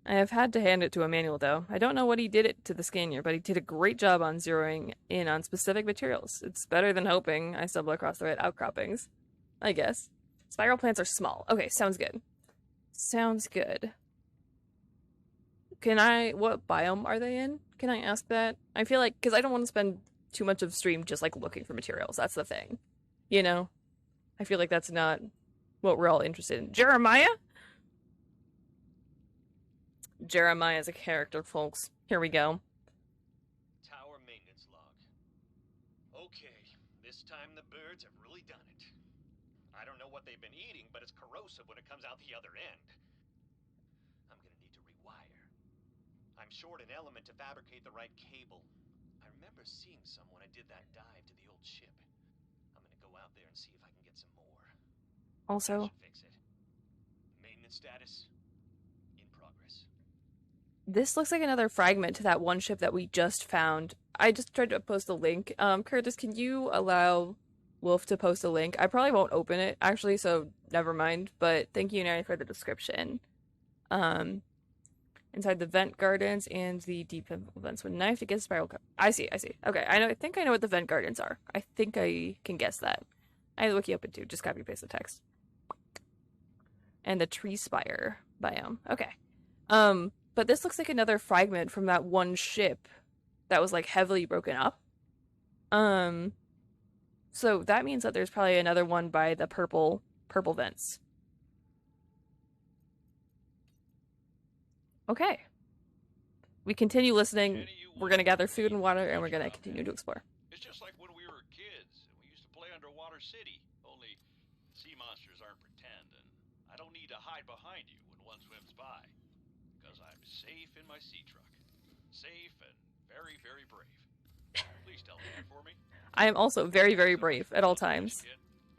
I have had to hand it to Emmanuel, though. I don't know what he did it to the scanner, but he did a great job on zeroing in on specific materials. It's better than hoping I stumble across the right outcroppings. I guess. Spiral plants are small. Okay, sounds good. Sounds good. What biome are they in? Can I ask that? I feel like, because I don't want to spend too much of stream just, like, looking for materials. That's the thing. You know? I feel like that's not what we're all interested in. Jeremiah? Jeremiah is a character, folks. Here we go. Tower maintenance log. Okay, this time the birds have really done it. I don't know what they've been eating, but it's corrosive when it comes out the other end. I'm gonna need to rewire. I'm short an element to fabricate the right cable. I remember seeing some when I did that dive to the old ship. I'm gonna go out there and see if I can get some more. Also, That should fix it. Maintenance status in progress. this looks like another fragment to that one ship that we just found. I just tried to post a link. Curtis, can you allow Wolf to post a link. I probably won't open it actually, so never mind. But thank you, Nari, for the description. Inside the vent gardens and the deep vents with knife to get spiral. I see. Okay, I think I know what the vent gardens are. I think I can guess that. I have the wiki open too. Just copy paste the text. And the tree spire biome. Okay. But this looks like another fragment from that one ship that was like heavily broken up. So that means that there's probably another one by the purple vents. Okay. We continue listening. We're gonna gather food and water, and we're gonna continue to explore. It's just like when we were kids and we used to play Underwater City. Only sea monsters aren't pretend, and I don't need to hide behind you when one swims by, because I'm safe in my sea truck. Safe and very, very brave. Please tell me that for me. I am also very, very brave at all times.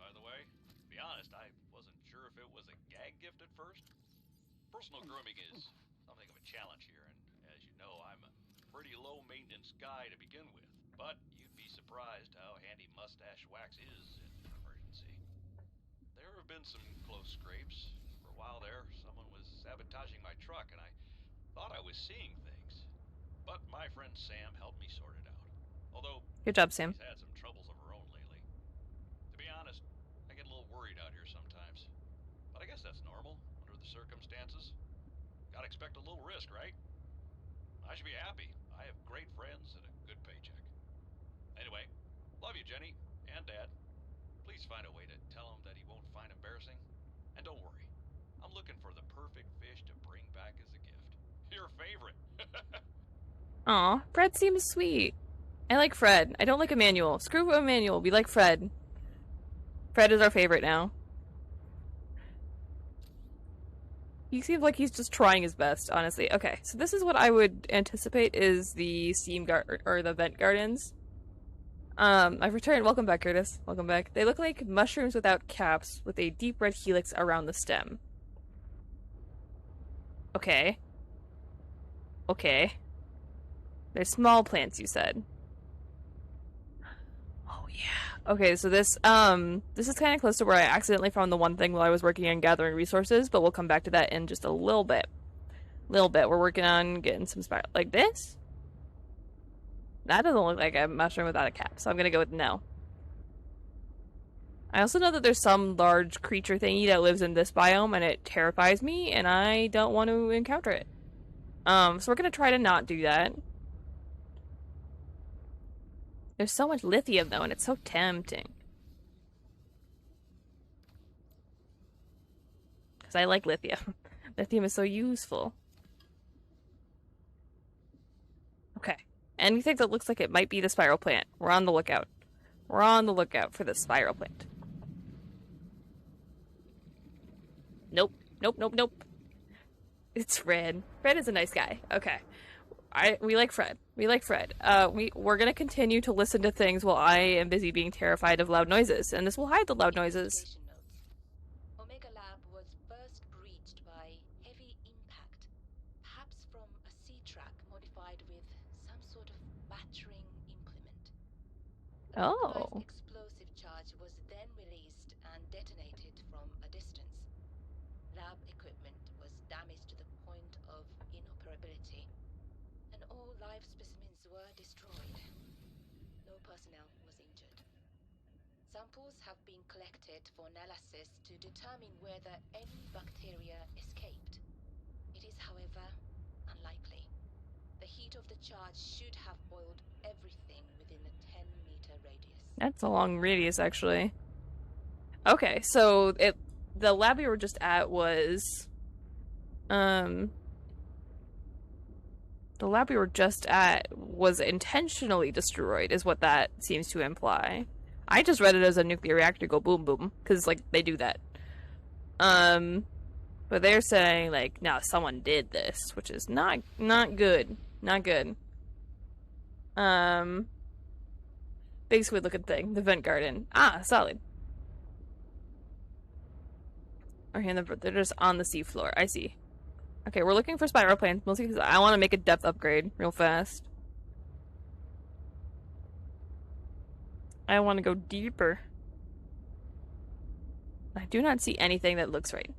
By the way, to be honest, I wasn't sure if it was a gag gift at first. Personal grooming is something of a challenge here, and as you know, I'm a pretty low-maintenance guy to begin with. But you'd be surprised how handy mustache wax is in an emergency. There have been some close scrapes. For a while there, someone was sabotaging my truck, and I thought I was seeing things. But my friend Sam helped me sort it out. Although, good job, Sam. She's had some troubles of her own lately. To be honest, I get a little worried out here sometimes. But I guess that's normal, under the circumstances. Gotta expect a little risk, right? I should be happy. I have great friends and a good paycheck. Anyway, love you, Jenny, and Dad. Please find a way to tell him that he won't find embarrassing. And don't worry, I'm looking for the perfect fish to bring back as a gift. Your favorite. Aw, Fred seems sweet. I like Fred. I don't like Emmanuel. Screw Emmanuel. We like Fred. Fred is our favorite now. He seems like he's just trying his best, honestly. Okay, so this is what I would anticipate is the or the vent gardens. I've returned. Welcome back, Curtis. Welcome back. They look like mushrooms without caps with a deep red helix around the stem. Okay. Okay. They're small plants, you said. Oh, yeah. Okay, so this is kind of close to where I accidentally found the one thing while I was working on gathering resources, but we'll come back to that in just a little bit. We're working on getting some spiral. Like this? That doesn't look like a mushroom without a cap, so I'm gonna go with no. I also know that there's some large creature thingy that lives in this biome, and it terrifies me, and I don't want to encounter it. So we're gonna try to not do that. There's so much lithium, though, and it's so tempting. Because I like lithium. Lithium is so useful. Okay. Anything that looks like it might be the spiral plant. We're on the lookout. We're on the lookout for the spiral plant. Nope. Nope. It's Fred. Fred is a nice guy. Okay. We like Fred. We're gonna continue to listen to things while I am busy being terrified of loud noises, and this will hide the loud noises. Omega Lab was first breached by heavy impact, perhaps from a sea track modified with some sort of battering implement. A localized explosive charge was then released and detonated from a distance. Lab equipment was damaged to the point of inoperability. And all live specimens were destroyed. No personnel was injured. Samples have been collected for analysis to determine whether any bacteria escaped. It is, however, unlikely. The heat of the charge should have boiled everything within a 10-meter radius. That's a long radius, actually. Okay, so the lab we were just at was... The lab we were just at was intentionally destroyed, is what that seems to imply. I just read it as a nuclear reactor go boom boom, because, like, they do that. But they're saying, like, no, someone did this, which is not good. Not good. Big squid looking thing. The vent garden. Ah, solid. Okay, they're just on the seafloor. I see. Okay, we're looking for spiral plants, mostly because I want to make a depth upgrade real fast. I want to go deeper. I do not see anything that looks right.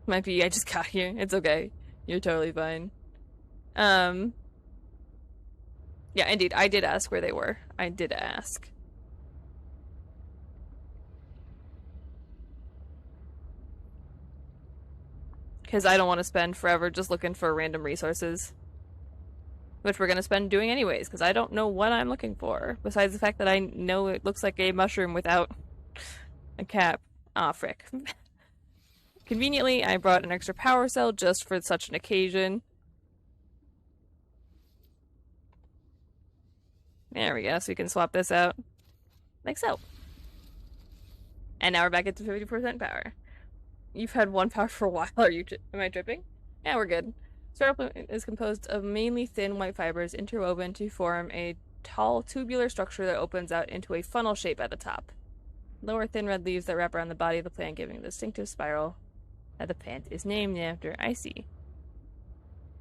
Might be I just got here. It's okay. You're totally fine. Yeah, indeed. I did ask where they were. I did ask. Because I don't want to spend forever just looking for random resources. Which we're going to spend doing anyways, because I don't know what I'm looking for. Besides the fact that I know it looks like a mushroom without a cap. Aw, frick. Conveniently, I brought an extra power cell just for such an occasion. There we go, so we can swap this out. Like so. And now we're back at 50% power. You've had one power for a while. Am I tripping? Yeah, we're good. Startup is composed of mainly thin white fibers interwoven to form a tall tubular structure that opens out into a funnel shape at the top. Lower thin red leaves that wrap around the body of the plant, giving a distinctive spiral that the plant is named after. I see.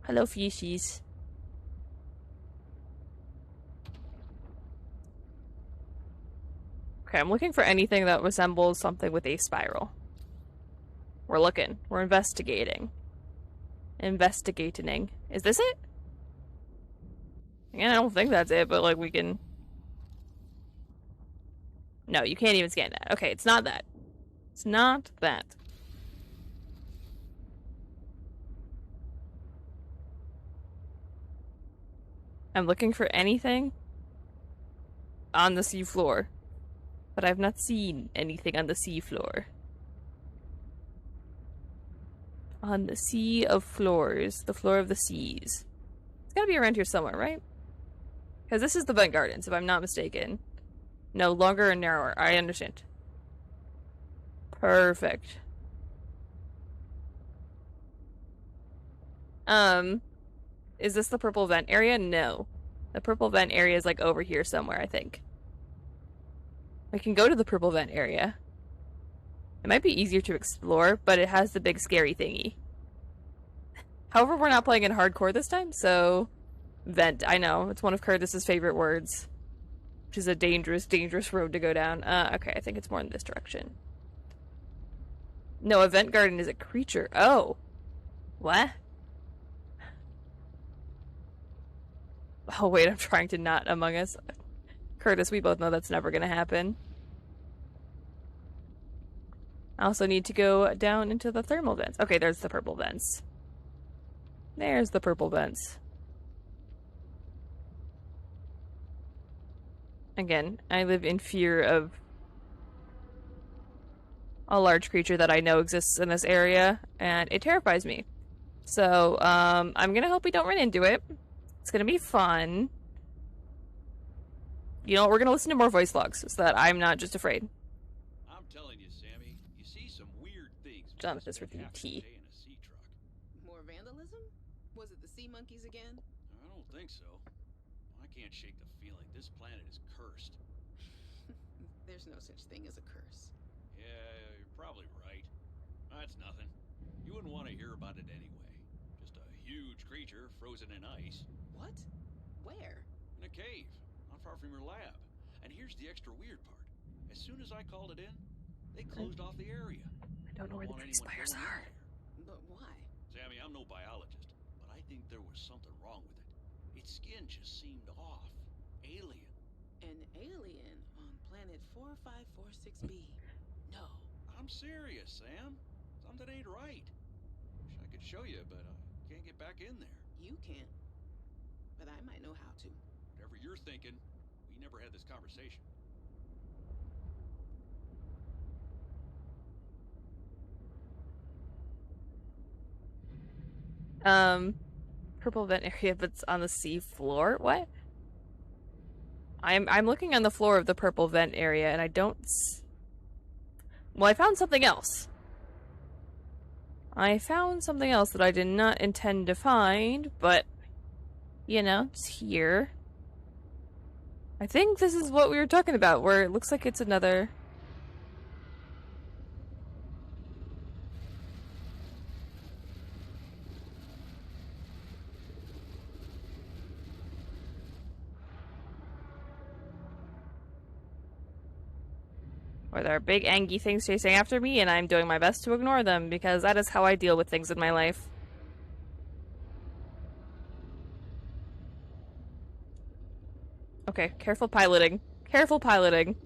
Hello, fishies. Okay, I'm looking for anything that resembles something with a spiral. We're looking. We're investigating. Investigating. Is this it? Yeah, I don't think that's it, but like we can... No, you can't even scan that. Okay, it's not that. It's not that. I'm looking for anything on the seafloor, but I've not seen anything on the seafloor. On the sea of floors, the floor of the seas. It's gotta be around here somewhere, right? Because this is the vent gardens, if I'm not mistaken. No, longer and narrower. I understand. Perfect. Is this the purple vent area? No. The purple vent area is like over here somewhere, I think. We can go to the purple vent area. It might be easier to explore, but it has the big scary thingy. However, we're not playing in hardcore this time, so... Vent, I know. It's one of Curtis's favorite words. Which is a dangerous, dangerous road to go down. Okay, I think it's more in this direction. No, a vent garden is a creature. Oh. What? Oh, wait, I'm trying to not Among Us. Curtis, we both know that's never gonna happen. I also need to go down into the thermal vents. Okay, there's the purple vents. There's the purple vents. Again, I live in fear of a large creature that I know exists in this area, and it terrifies me. So, I'm gonna hope we don't run into it. It's gonna be fun. You know what, we're gonna listen to more voice logs so that I'm not just afraid. I'm telling you, Sammy, you see some weird things. Jonathan's with tea. More vandalism? Was it the sea monkeys again? I don't think so. I can't shake the feeling this planet is cursed. There's no such thing as a curse. Yeah, you're probably right. That's nothing. You wouldn't want to hear about it anyway. Just a huge creature frozen in ice. What? Where? In a cave, not far from your lab. And here's the extra weird part. As soon as I called it in, they closed off the area. I don't know where the tree spires are. But why? Sammy, I'm no biologist, but I think there was something wrong with it. Its skin just seemed off. Alien. An alien on planet 4546b. No. I'm serious, Sam. Something ain't right. Wish I could show you, but I can't get back in there. You can't. But I might know how to. Whatever you're thinking, we never had this conversation. Purple vent area, but it's on the sea floor? What? I'm looking on the floor of the purple vent area, and I don't... Well, I found something else. I found something else that I did not intend to find, but... You know, it's here. I think this is what we were talking about, where it looks like it's another... Or there are big angry things chasing after me, and I'm doing my best to ignore them, because that is how I deal with things in my life. Okay, careful piloting. Careful piloting.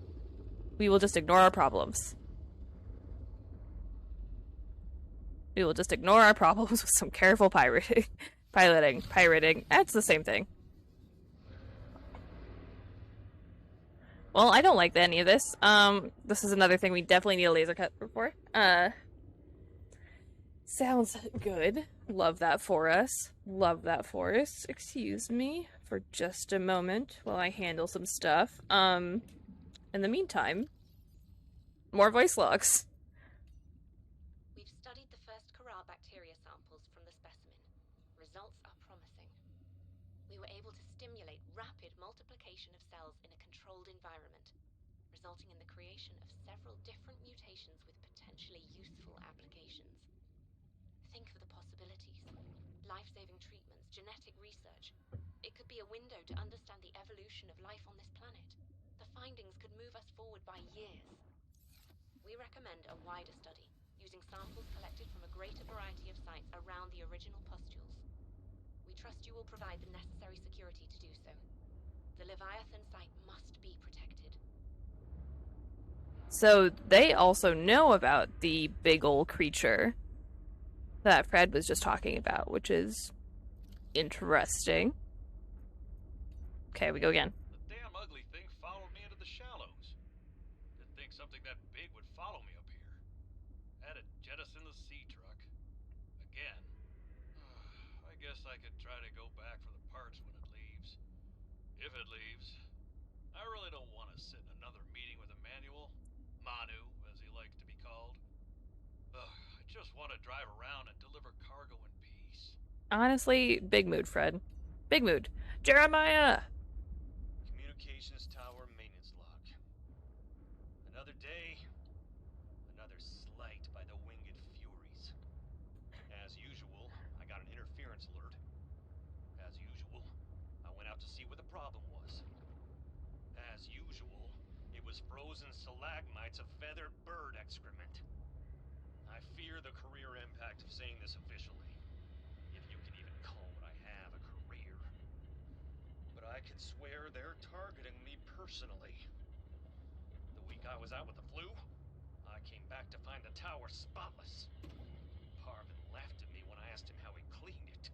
We will just ignore our problems. We will just ignore our problems with some careful pirating. Pirating. That's the same thing. Well, I don't like any of this. This is another thing we definitely need a laser cut for. Sounds good. Love that for us. Love that for us. Excuse me for just a moment while I handle some stuff. In the meantime, more voice logs. We've studied the first corral bacteria samples from the specimen. Results are promising. We were able to stimulate rapid multiplication of cells in a controlled environment, resulting in the creation of several different mutations with potentially useful applications. Think of the possibilities. Life-saving treatments, genetic research. It could be a window to understand the evolution of life on this planet. The findings could move us forward by years. We recommend a wider study, using samples collected from a greater variety of sites around the original pustules. We trust you will provide the necessary security to do so. The Leviathan site must be protected. So they also know about the big ol' creature that Fred was just talking about, which is interesting. Okay, we go again. The damn ugly thing followed me into the shallows. Didn't think something that big would follow me up here. Had to jettison the sea truck. Again. I guess I could try to go back for the parts when it leaves. If it leaves. I really don't want to sit in another meeting with Emmanuel. Manu, as he likes to be called. I just want to drive around and deliver cargo in peace. Honestly, big mood, Fred. Big mood. Jeremiah! Communications tower maintenance log. Another day, another slight by the winged furies. As usual, I got an interference alert. As usual, I went out to see what the problem was. As usual, it was frozen stalagmites of feathered bird excrement. I fear the career impact of saying this officially, if you can even call what I have a career. But I can swear they're targeting me personally. The week I was out with the flu, I came back to find the tower spotless. Parvin laughed at me when I asked him how he cleaned it.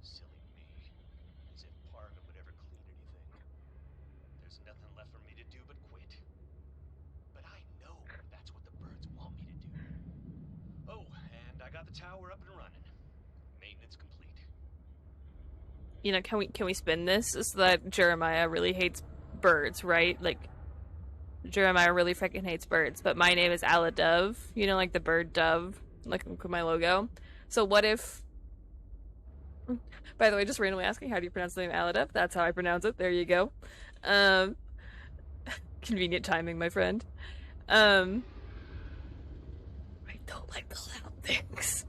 Silly me. As if Parvin would ever clean anything. There's nothing left for me to do but quit. But I know that's what the birds want me to do. Oh, and I got the tower up and running. Maintenance complete. You know, can we spin this so that Jeremiah really hates birds, right? Like, Jeremiah really freaking hates birds, but my name is Ala Dove. You know, like the bird dove, like my logo. So what if... By the way, just randomly asking, how do you pronounce the name Ala Dove? That's how I pronounce it. There you go. Convenient timing, my friend. I don't like the loud things.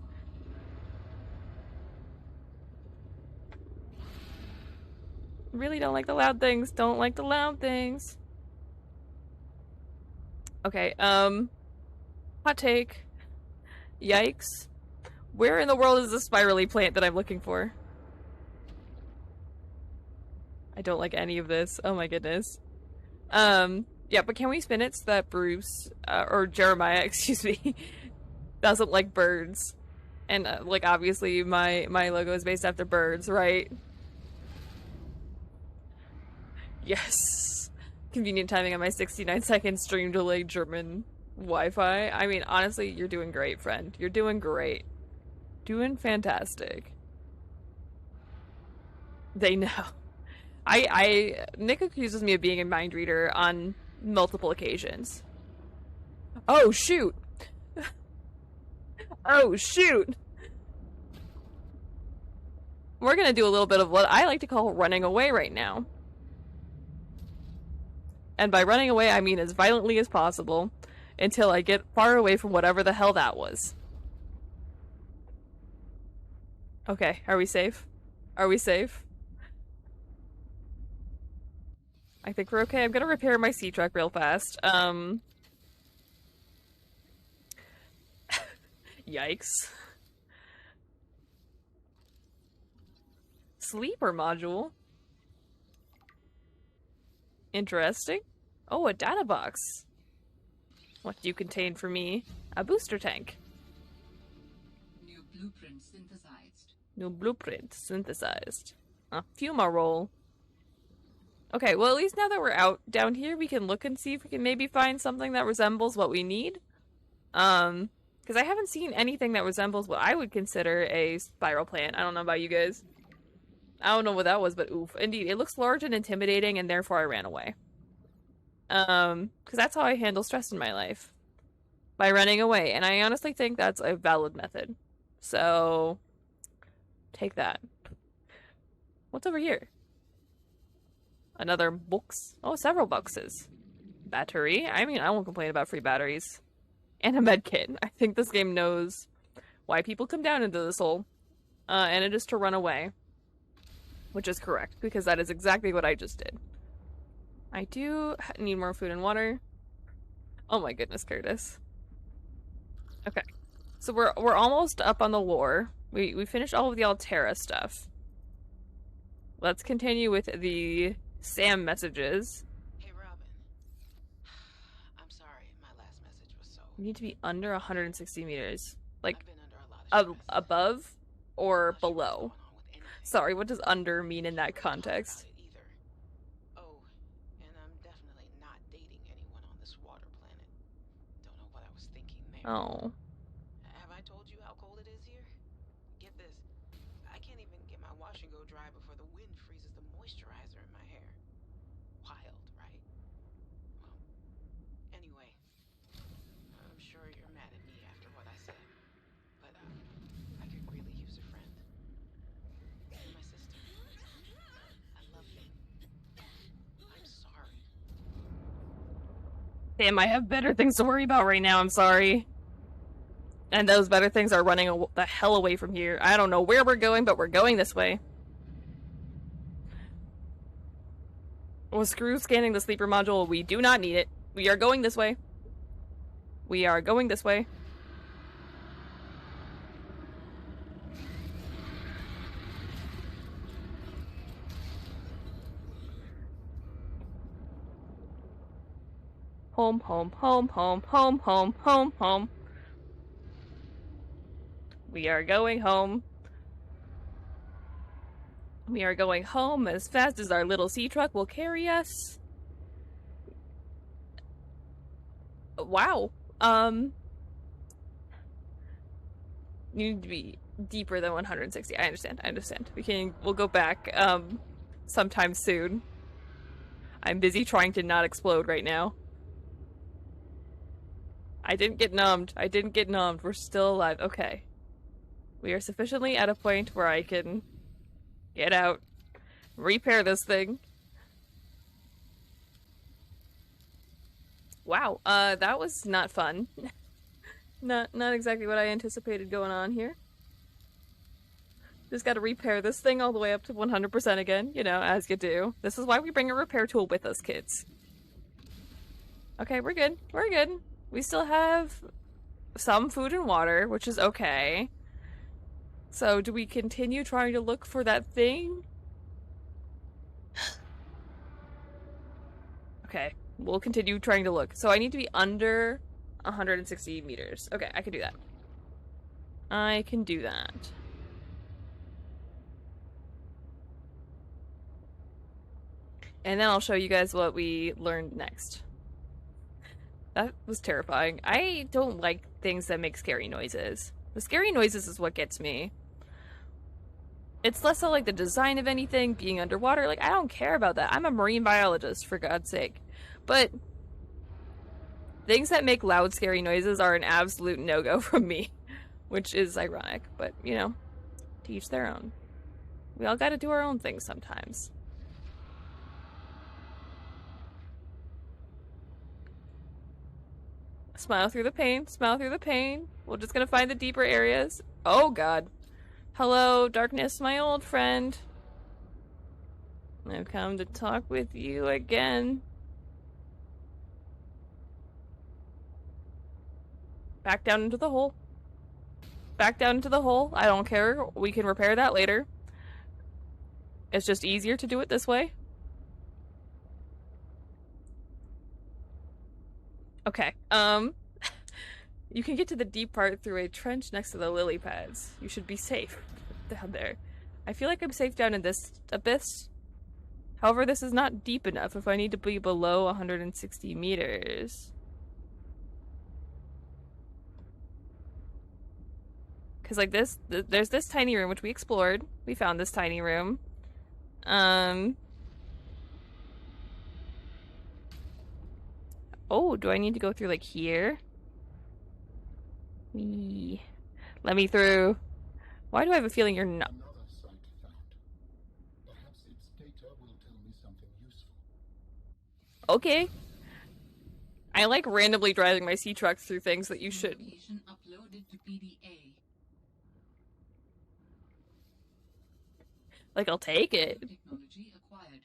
Really don't like the loud things. Don't like the loud things. Okay, hot take. Yikes. Where in the world is the spirally plant that I'm looking for? I don't like any of this. Oh my goodness. Yeah, but can we spin it so that Bruce, or Jeremiah, excuse me, doesn't like birds? And, like, obviously my logo is based after birds, right? Yes. Convenient timing on my 69-second stream delay German Wi-Fi. I mean, honestly, you're doing great, friend. You're doing great. Doing fantastic. They know. Nick accuses me of being a mind reader on multiple occasions. Oh, shoot! Oh, shoot! We're gonna do a little bit of what I like to call running away right now. And by running away, I mean as violently as possible, until I get far away from whatever the hell that was. Okay, are we safe? Are we safe? I think we're okay. I'm gonna repair my sea truck real fast. Yikes. Sleeper module. Interesting. Oh, a data box. What do you contain for me? A booster tank. New blueprint synthesized. New blueprint synthesized. A Fuma roll. Okay, well at least now that we're out down here, we can look and see if we can maybe find something that resembles what we need. Because I haven't seen anything that resembles what I would consider a spiral plant. I don't know about you guys. I don't know what that was, but oof. Indeed, it looks large and intimidating, and therefore I ran away. Because that's how I handle stress in my life. By running away. And I honestly think that's a valid method. So, take that. What's over here? Another box. Oh, several boxes. Battery. I mean, I won't complain about free batteries. And a med kit. I think this game knows why people come down into this hole. And it is to run away. Which is correct, because that is exactly what I just did. I do need more food and water. Oh my goodness, Curtis. Okay. So we're almost up on the lore. We finished all of the Altera stuff. Let's continue with the Sam messages. Hey, Robin. I'm sorry, my last message was so... We need to be under 160 meters. Like, I've been under a lot of stress. above or Not sure what's below? going on with anything. Sorry, what does under mean in that Don't talk about context? it either. Oh, and I'm definitely not dating anyone on this water planet. Don't know what I was thinking there. Oh. Have I told you how cold it is here? Get this. I can't even get my wash and go dry before the wind freezes the moisturizer in my hair. Wild, right? Well, anyway, I'm sure you're mad at me after what I said, but I could really use a friend. You're my sister. I love you. I'm sorry. Damn, I have better things to worry about right now, I'm sorry. And those better things are running the hell away from here. I don't know where we're going, but we're going this way. Well, screw scanning the sleeper module. We do not need it. We are going this way. We are going this way. Home, home, home, home, home, home, home, home. We are going home. We are going home as fast as our little sea truck will carry us. Wow. You need to be deeper than 160. I understand. We'll go back, sometime soon. I'm busy trying to not explode right now. I didn't get numbed. We're still alive. Okay. We are sufficiently at a point where I can get out, repair this thing. Wow, that was not fun. Not exactly what I anticipated going on here. Just gotta repair this thing all the way up to 100% again, you know, as you do. This is why we bring a repair tool with us, kids. Okay, we're good. We still have some food and water, which is okay. So, do we continue trying to look for that thing? Okay, we'll continue trying to look. So I need to be under 160 meters. Okay, I can do that. I can do that. And then I'll show you guys what we learned next. That was terrifying. I don't like things that make scary noises. The scary noises is what gets me. It's less so like the design of anything, being underwater. Like, I don't care about that. I'm a marine biologist, for God's sake. But things that make loud, scary noises are an absolute no-go from me. Which is ironic, but, you know, to each their own. We all gotta do our own things sometimes. Smile through the pain. Smile through the pain. We're just gonna find the deeper areas. Oh, God. Hello, darkness, my old friend. I've come to talk with you again. Back down into the hole. back down into the hole. I don't care. We can repair that later. It's just easier to do it this way. Okay. You can get to the deep part through a trench next to the lily pads. You should be safe down there. I feel like I'm safe down in this abyss. However, this is not deep enough if I need to be below 160 meters. Because, like, there's this tiny room, which we explored. We found this tiny room. Oh, do I need to go through, like, here? Let me through. Why do I have a feeling you're not? Another site found. Perhaps its data will tell me something useful. Okay. I like randomly driving my sea trucks through things that you should. Location uploaded to PDA. Like, I'll take it. Technology acquired.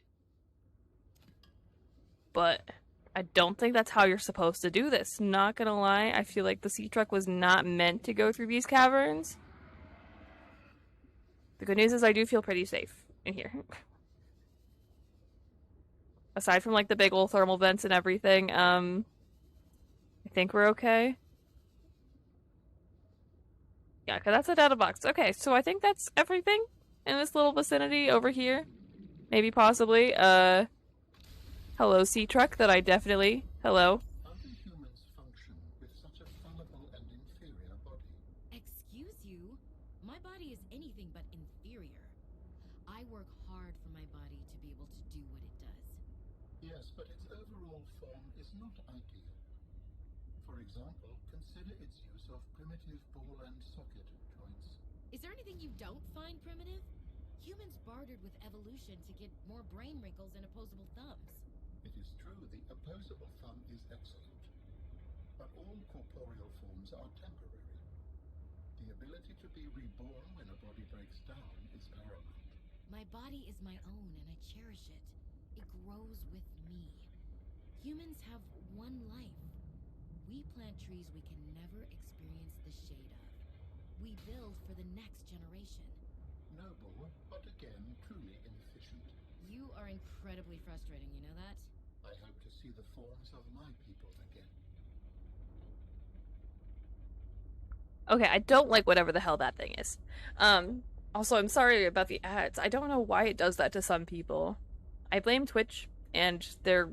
But I don't think that's how you're supposed to do this. Not gonna lie, I feel like the sea truck was not meant to go through these caverns. The good news is I do feel pretty safe in here. Aside from, like, the big old thermal vents and everything, I think we're okay. Yeah, because that's a data box. Okay, so I think that's everything in this little vicinity over here. Maybe, possibly. Hello, sea truck that I definitely... Hello. How do humans function with such a fallible and inferior body? Excuse you? My body is anything but inferior. I work hard for my body to be able to do what it does. Yes, but its overall form is not ideal. For example, consider its use of primitive ball and socket joints. Is there anything you don't find primitive? Humans bartered with evolution to get more brain wrinkles and opposable thumbs. It is true the opposable thumb is excellent, but all corporeal forms are temporary. The ability to be reborn when a body breaks down is paramount. My body is my own and I cherish it. It grows with me. Humans have one life. We plant trees we can never experience the shade of. We build for the next generation. Noble, but again, truly inefficient. You are incredibly frustrating, you know that? I hope to see the forms of my people again. Okay, I don't like whatever the hell that thing is. Also, I'm sorry about the ads. I don't know why it does that to some people. I blame Twitch and their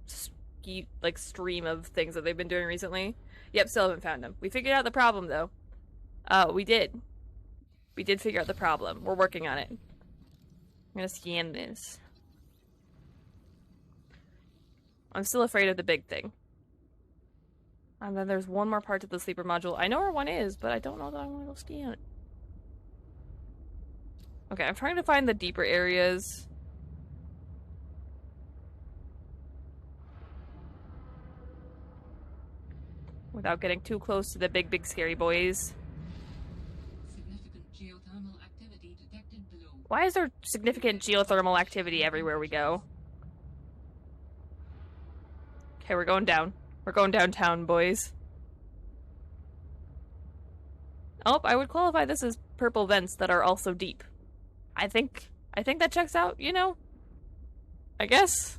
stream of things that they've been doing recently. Yep, still haven't found them. We figured out the problem, though. We did. We did figure out the problem. We're working on it. I'm gonna scan this. I'm still afraid of the big thing. And then there's one more part to the sleeper module. I know where one is, but I don't know that I want to go scan it. Okay, I'm trying to find the deeper areas. Without getting too close to the big scary boys. Significant geothermal activity detected below. Why is there significant geothermal activity everywhere we go? Okay, we're going down. We're going downtown, boys. Oh, I would qualify this as purple vents that are also deep. I think that checks out, you know? I guess.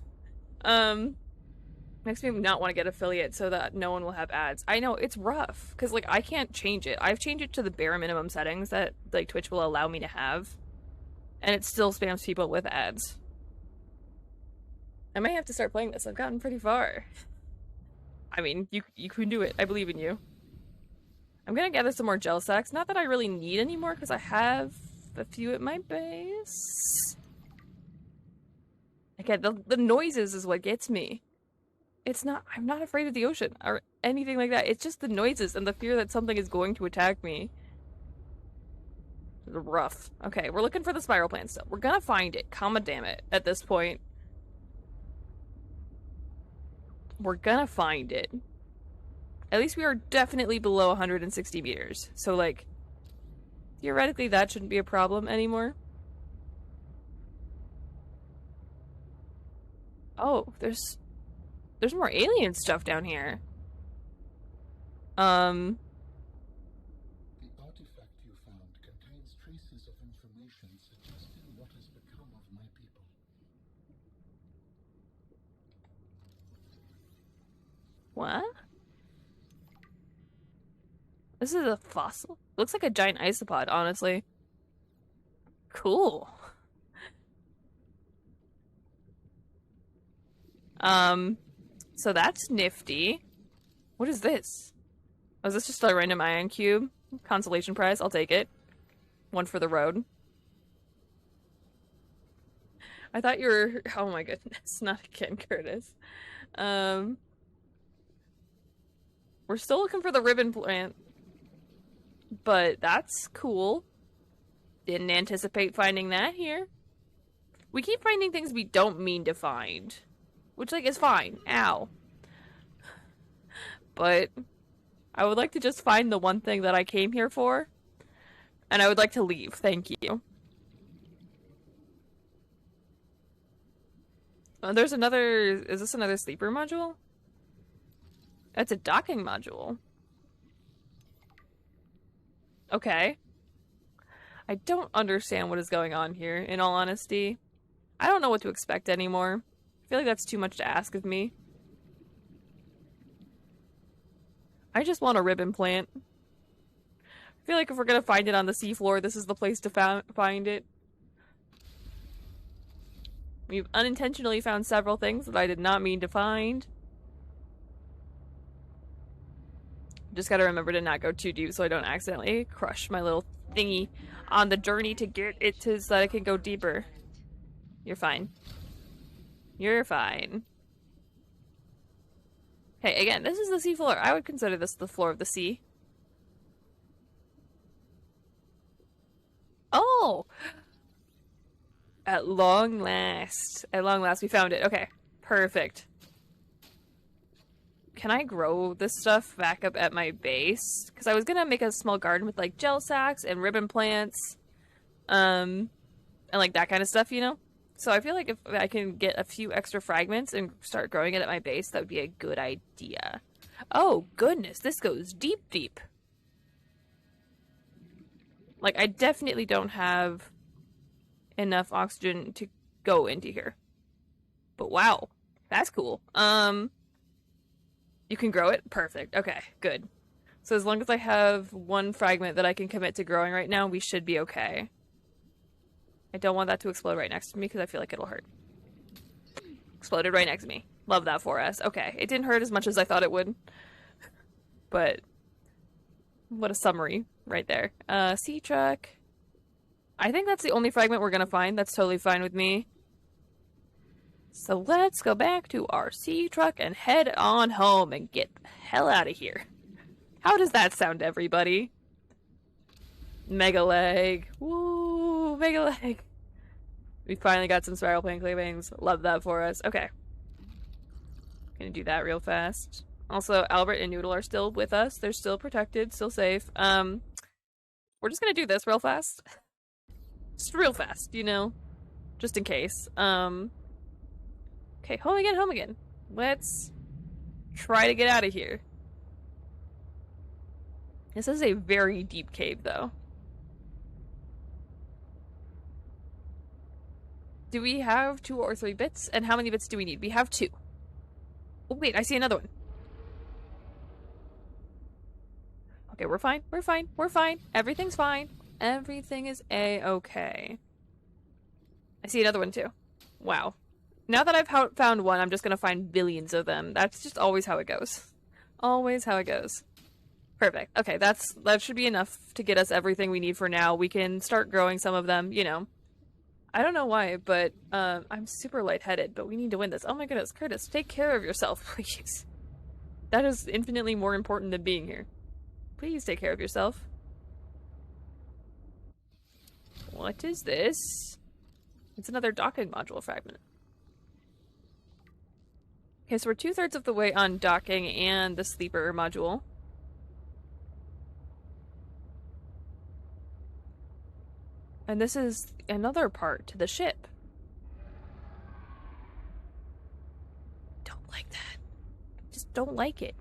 Makes me not want to get affiliate so that no one will have ads. I know, it's rough, because, like, I can't change it. I've changed it to the bare minimum settings that, like, Twitch will allow me to have. And it still spams people with ads. I might have to start playing this. I've gotten pretty far. I mean, you can do it. I believe in you. I'm gonna gather some more gel sacks. Not that I really need any more, because I have a few at my base. Again, the noises is what gets me. It's not- I'm not afraid of the ocean, or anything like that. It's just the noises and the fear that something is going to attack me. Rough. Okay, we're looking for the spiral plant still. We're gonna find it. Comma damn it, at this point. We're gonna find it. At least we are definitely below 160 meters. So, like, theoretically that shouldn't be a problem anymore. Oh, there's more alien stuff down here. The artifact This is a fossil. Looks like a giant isopod, honestly. Cool. So that's nifty. What is this? Oh, is this just a random ion cube? Consolation prize? I'll take it. One for the road. I thought you were... Oh my goodness. Not again, Curtis. We're still looking for the ribbon plant. But that's cool. Didn't anticipate finding that here. We keep finding things we don't mean to find. Which, like, is fine. Ow. But I would like to just find the one thing that I came here for. And I would like to leave. Thank you. Oh, there's another... Is this another sleeper module? That's a docking module. Okay. I don't understand what is going on here, in all honesty. I don't know what to expect anymore. I feel like that's too much to ask of me. I just want a ribbon plant. I feel like if we're gonna find it on the seafloor, this is the place to find it. We've unintentionally found several things that I did not mean to find. Just gotta remember to not go too deep so I don't accidentally crush my little thingy on the journey to get it to so that I can go deeper. You're fine. You're fine. Okay, again, this is the seafloor. I would consider this the floor of the sea. Oh! At long last. At long last, we found it. Okay, perfect. Can I grow this stuff back up at my base? Because I was gonna make a small garden with, like, gel sacks and ribbon plants. And, like, that kind of stuff, you know? So I feel like if I can get a few extra fragments and start growing it at my base, that would be a good idea. Oh, goodness, this goes deep, deep. Like, I definitely don't have enough oxygen to go into here. But wow, that's cool. You can grow it? Perfect. Okay, good. So as long as I have one fragment that I can commit to growing right now, we should be okay. I don't want that to explode right next to me because I feel like it'll hurt. Exploded right next to me. Love that for us. Okay, it didn't hurt as much as I thought it would. But what a summary right there. Sea truck. I think that's the only fragment we're gonna find. That's totally fine with me. So let's go back to our sea truck and head on home and get the hell out of here. How does that sound, everybody? Mega leg. Woo, mega leg. We finally got some spiral plant cleavings. Love that for us. Okay. Gonna do that real fast. Also, Albert and Noodle are still with us. They're still protected, still safe. We're just gonna do this real fast. Just real fast, you know? Just in case. Okay, home again, home again. Let's try to get out of here. This is a very deep cave, though. Do we have 2 or 3 bits? And how many bits do we need? We have 2. Oh, wait, I see another one. Okay, we're fine, we're fine, we're fine. Everything's fine. Everything is a-okay. I see another one, too. Wow. Now that I've found one, I'm just gonna find billions of them. That's just always how it goes. Always how it goes. Perfect. Okay, that should be enough to get us everything we need for now. We can start growing some of them, you know. I don't know why, but I'm super lightheaded, but we need to win this. Oh my goodness, Curtis, take care of yourself, please. That is infinitely more important than being here. Please take care of yourself. What is this? It's another docking module fragment. Okay, so we're 2/3 of the way on docking and the sleeper module. And this is another part to the ship. Don't like that. Just don't like it.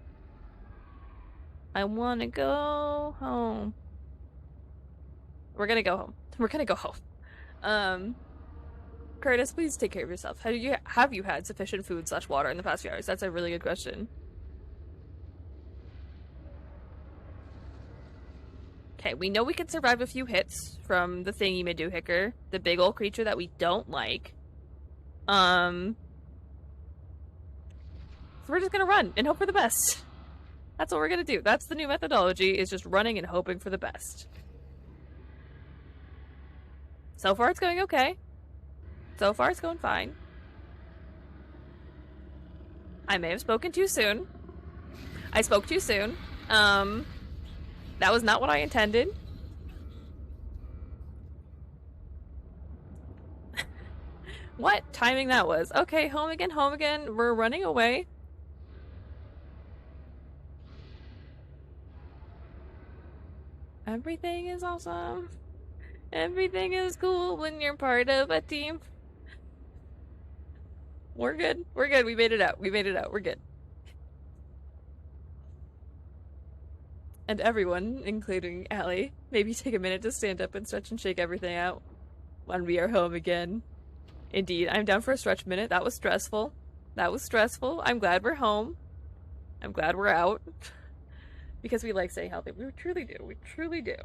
I want to go home. We're gonna go home. We're gonna go home. Curtis, please take care of yourself. Have you had sufficient food / water in the past few hours? That's a really good question. Okay, we know we can survive a few hits from the thingy Madoohicker, the big old creature that we don't like. So we're just gonna run and hope for the best. That's what we're gonna do. That's the new methodology, is just running and hoping for the best. So far it's going okay. So far it's going fine. I may have spoken too soon. I spoke too soon. That was not what I intended. What timing that was. Okay, home again, home again. We're running away. Everything is awesome. Everything is cool when you're part of a team. We're good. We're good. We made it out. We made it out. We're good. And everyone, including Allie, maybe take a minute to stand up and stretch and shake everything out when we are home again. Indeed, I'm down for a stretch minute. That was stressful. That was stressful. I'm glad we're home. I'm glad we're out. Because we like staying healthy. We truly do. We truly do.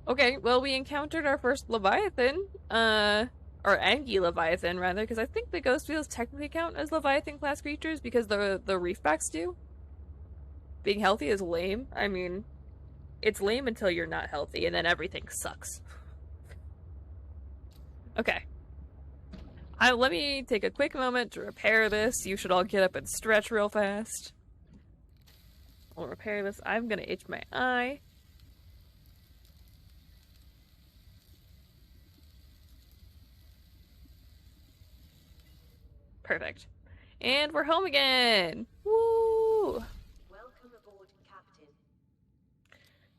Okay, well, we encountered our first Leviathan. Or Angie Leviathan, rather, because I think the ghost wheels technically count as Leviathan class creatures because the reefbacks do. Being healthy is lame. I mean, it's lame until you're not healthy, and then everything sucks. Okay. Let me take a quick moment to repair this. You should all get up and stretch real fast. I'll repair this. I'm gonna itch my eye. Perfect. And we're home again! Woo! Welcome aboard, Captain.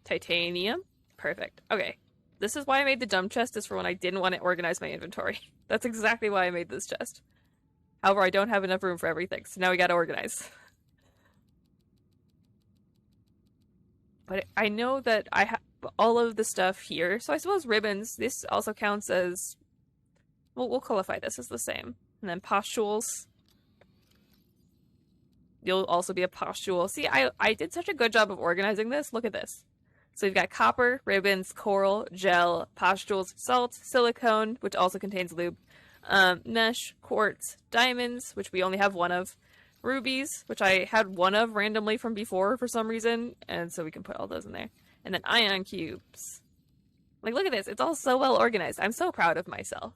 Titanium. Perfect. Okay. This is why I made the dump chest, is for when I didn't want to organize my inventory. That's exactly why I made this chest. However, I don't have enough room for everything, so now we gotta organize. But I know that I have all of the stuff here, so I suppose ribbons, this also counts as... Well, we'll qualify this as the same. And then pustules. You'll also be a pustule. See, I did such a good job of organizing this. Look at this. So we've got copper, ribbons, coral, gel, pustules, salt, silicone, which also contains lube, mesh, quartz, diamonds, which we only have one of, rubies, which I had one of randomly from before for some reason, and so we can put all those in there. And then ion cubes. Like, look at this. It's all so well organized. I'm so proud of myself.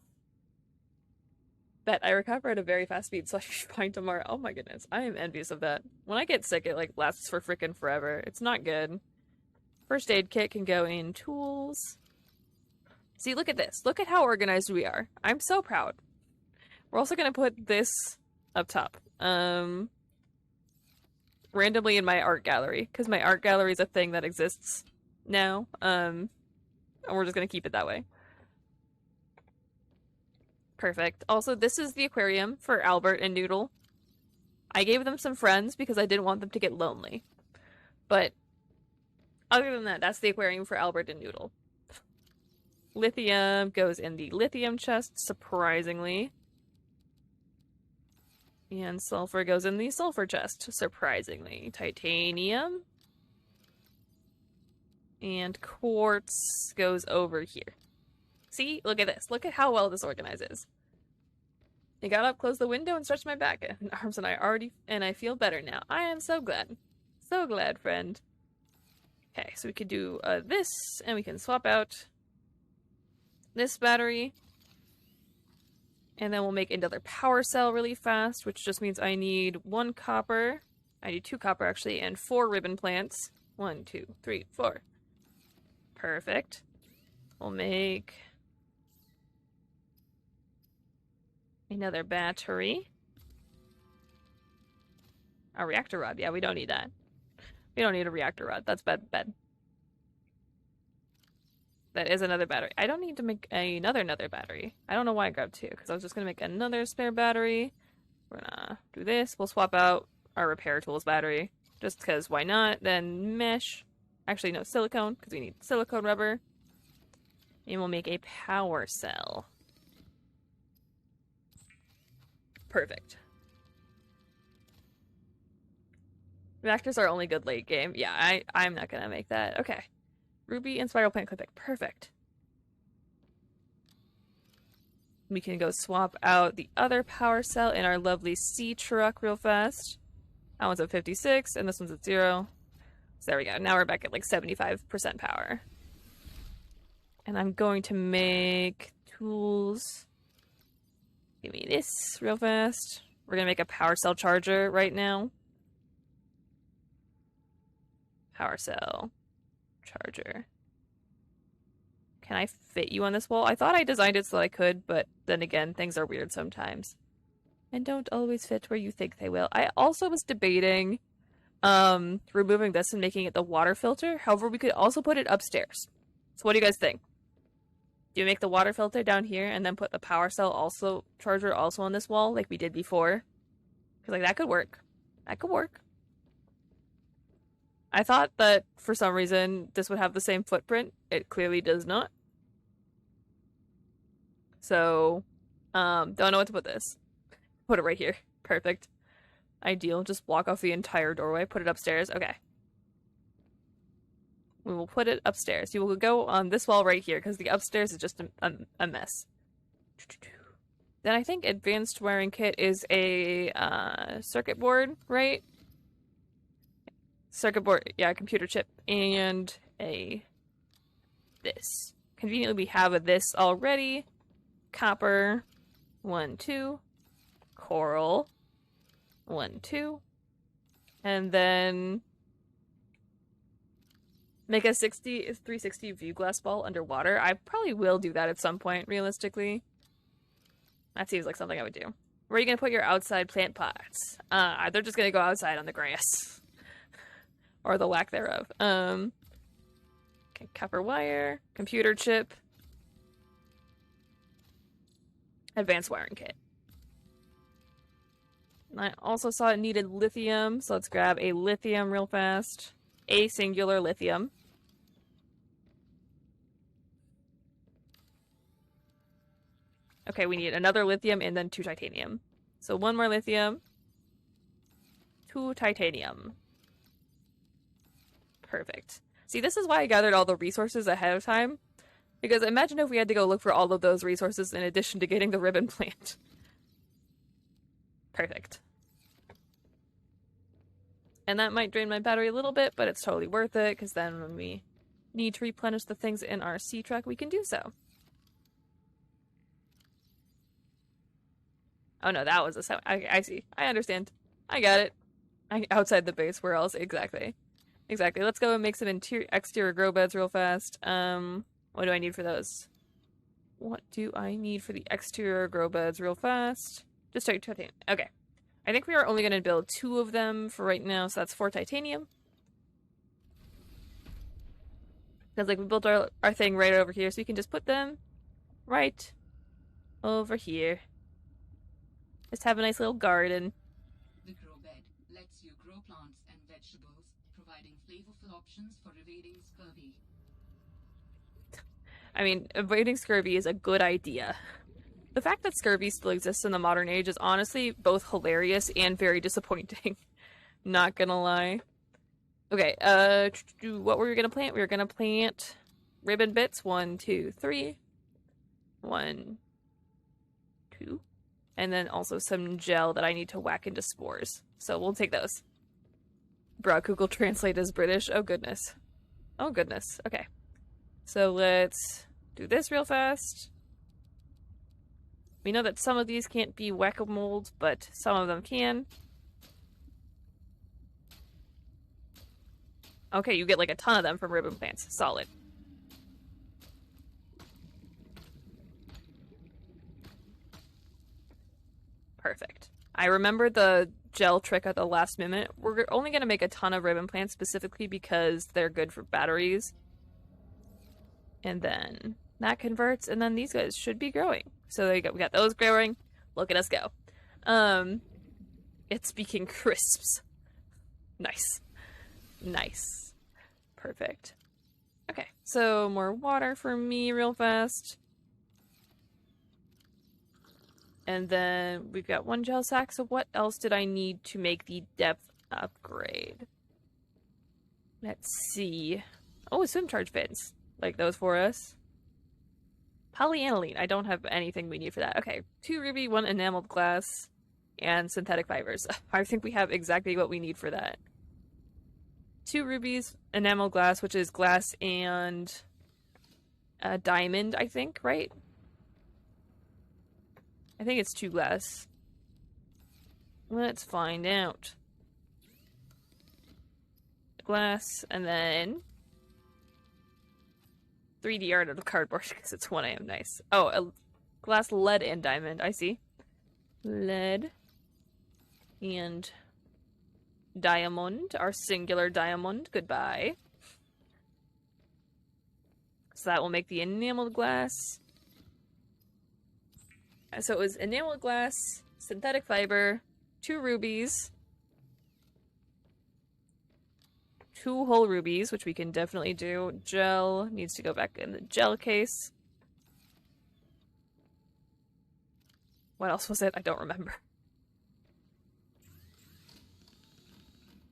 But I recover at a very fast speed, so I should be fine tomorrow. Oh my goodness. I am envious of that. When I get sick, it, like, lasts for frickin' forever. It's not good. First aid kit can go in tools. See, look at this. Look at how organized we are. I'm so proud. We're also going to put this up top. Randomly in my art gallery, because my art gallery is a thing that exists now. And we're just going to keep it that way. Perfect. Also, this is the aquarium for Albert and Noodle. I gave them some friends because I didn't want them to get lonely. But other than that, that's the aquarium for Albert and Noodle. Lithium goes in the lithium chest, surprisingly. And sulfur goes in the sulfur chest, surprisingly. Titanium. And quartz goes over here. See? Look at this. Look at how well this organizes. I got up, closed the window, and stretched my back and arms, and I feel better now. I am so glad. So glad, friend. Okay, so we could do this, and we can swap out this battery. And then we'll make another power cell really fast, which just means I need 1 copper. I need 2 copper, actually, and 4 ribbon plants. 1, 2, 3, 4. Perfect. We'll make another battery. A reactor rod. Yeah, we don't need that. We don't need a reactor rod. That's bad. That is another battery. I don't need to make another battery. I don't know why I grabbed 2, because I was just going to make another spare battery. We're gonna do this. We'll swap out our repair tools battery, just because why not? Then mesh. Actually, no, silicone, because we need silicone rubber. And we'll make a power cell. Perfect. Reactors are only good late game. Yeah, I'm not gonna make that. Okay. Ruby and spiral plant clipping. Perfect. We can go swap out the other power cell in our lovely sea truck real fast. That one's at 56, and this one's at 0. So there we go. Now we're back at like 75% power. And I'm going to make tools. Give me this real fast. We're gonna make a power cell charger right now. Power cell charger. Can I fit you on this wall? I thought I designed it so I could, but then again, things are weird sometimes. And don't always fit where you think they will. I also was debating removing this and making it the water filter. However, we could also put it upstairs. So what do you guys think? Do you make the water filter down here and then put the power cell charger also on this wall like we did before? Because like that could work. That could work. I thought that for some reason this would have the same footprint. It clearly does not. So, don't know what to put this. Put it right here. Perfect. Ideal. Just block off the entire doorway. Put it upstairs. Okay. We will put it upstairs. You will go on this wall right here because the upstairs is just a mess. Then I think advanced wiring kit is a circuit board, right? Circuit board, yeah, computer chip, and this. Conveniently, we have a this already. Copper, 1, 2. Coral, 1, 2. And then make a 360 view glass ball underwater. I probably will do that at some point, realistically. That seems like something I would do. Where are you going to put your outside plant pots? They're just going to go outside on the grass. Or the lack thereof. Okay, copper wire, computer chip, advanced wiring kit. And I also saw it needed lithium, so let's grab a lithium real fast. A singular lithium. Okay, we need another lithium and then 2 titanium. So 1 more lithium, 2 titanium. Perfect. See, this is why I gathered all the resources ahead of time. Because imagine if we had to go look for all of those resources in addition to getting the ribbon plant. Perfect. And that might drain my battery a little bit, but it's totally worth it, because then when we need to replenish the things in our sea truck, we can do so. Oh no, that was a sound. I see. I understand. I got it. Outside the base, where else? Exactly. Exactly. Let's go and make some exterior grow beds real fast. What do I need for those? What do I need for the exterior grow beds real fast? Just titanium. Okay. I think we are only going to build 2 of them for right now, so that's 4 titanium. Because like we built our thing right over here, so you can just put them right over here. Just have a nice little garden. The grow bed lets you grow plants and vegetables, providing flavorful options for evading scurvy. I mean, avoiding scurvy is a good idea. The fact that scurvy still exists in the modern age is honestly both hilarious and very disappointing. Not gonna lie. Okay, what were we gonna plant? We were gonna plant ribbon bits. 1, 2, 3. 1, 2. And then also some gel that I need to whack into spores. So we'll take those. Bruh, Google Translate is British. Oh goodness. Oh goodness. Okay. So let's do this real fast. We know that some of these can't be whack-a-moled, but some of them can. Okay, you get like a ton of them from ribbon plants. Solid. Perfect. I remember the gel trick at the last minute. We're only going to make a ton of ribbon plants specifically because they're good for batteries. And then that converts, and then these guys should be growing. So there you go. We got those growing. Look at us go. It's speaking crisps. Nice. Nice. Perfect. Okay, so more water for me real fast. And then we've got 1 gel sack, so what else did I need to make the depth upgrade. Let's see. Oh, swim charge fins. Like those for us. Polyaniline. I don't have anything we need for that. Okay. 2 ruby, 1 enameled glass, and synthetic fibers. I think we have exactly what we need for that. 2 rubies, enameled glass, which is glass and diamond, I think, right? I think it's 2 glass. Let's find out. Glass, and then 3D art out of cardboard because it's 1 AM. Nice. Oh, a glass, lead, and diamond. I see. Lead and diamond. Our singular diamond. Goodbye. So that will make the enameled glass. So it was enameled glass, synthetic fiber, 2 rubies, 2 whole rubies, which we can definitely do. Gel needs to go back in the gel case. What else was it? I don't remember.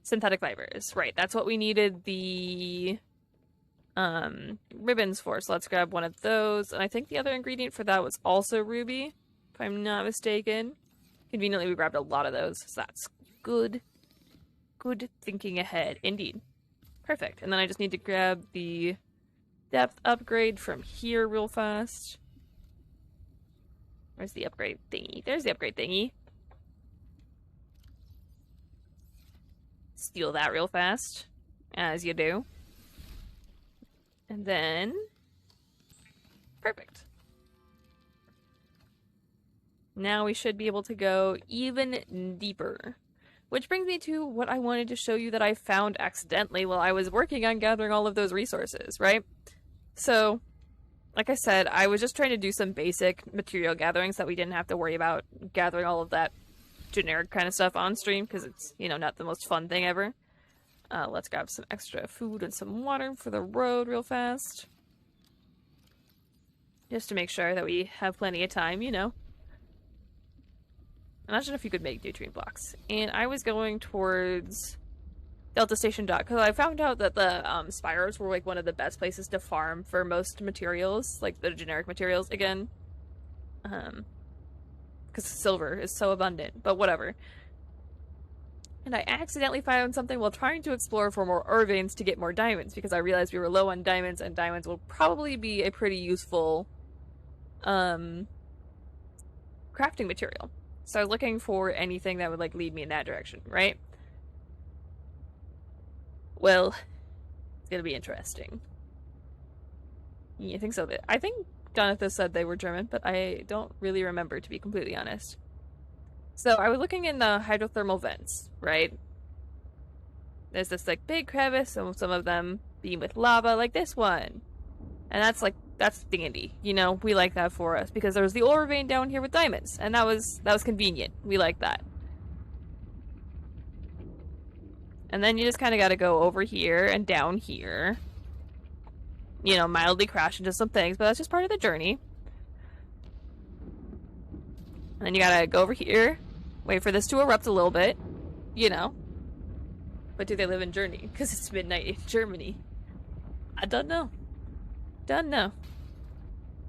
Synthetic fibers. Right, that's what we needed the ribbons for. So let's grab one of those. And I think the other ingredient for that was also ruby, if I'm not mistaken. Conveniently, we grabbed a lot of those, so that's good. Good thinking ahead. Indeed. Perfect. And then I just need to grab the depth upgrade from here real fast. Where's the upgrade thingy? There's the upgrade thingy. Steal that real fast, as you do. And then... Perfect. Now we should be able to go even deeper. Which brings me to what I wanted to show you that I found accidentally while I was working on gathering all of those resources, right? So, like I said, I was just trying to do some basic material gathering so that we didn't have to worry about gathering all of that generic kind of stuff on stream, because it's, you know, not the most fun thing ever. Let's grab some extra food and some water for the road real fast. Just to make sure that we have plenty of time, you know. I'm not sure if you could make nutrient blocks. And I was going towards Delta Station Dock because I found out that the Spires were like one of the best places to farm for most materials, like the generic materials again. Because silver is so abundant, but whatever. And I accidentally found something while trying to explore for more ore veins to get more diamonds because I realized we were low on diamonds and diamonds will probably be a pretty useful crafting material. So I was looking for anything that would like lead me in that direction, right? Well, it's gonna be interesting. Yeah, I think so. I think Jonathan said they were German, but I don't really remember, to be completely honest. So I was looking in the hydrothermal vents, right? There's this like big crevice, and some of them beam with lava, like this one. And that's dandy, you know, we like that for us because there was the ore vein down here with diamonds, and that was convenient. We like that. And then you just kind of got to go over here and down here, you know, mildly crash into some things, but that's just part of the journey. And then you gotta go over here, wait for this to erupt a little bit, you know. But do they live in Germany? Because it's midnight in Germany. I don't know. Don't know.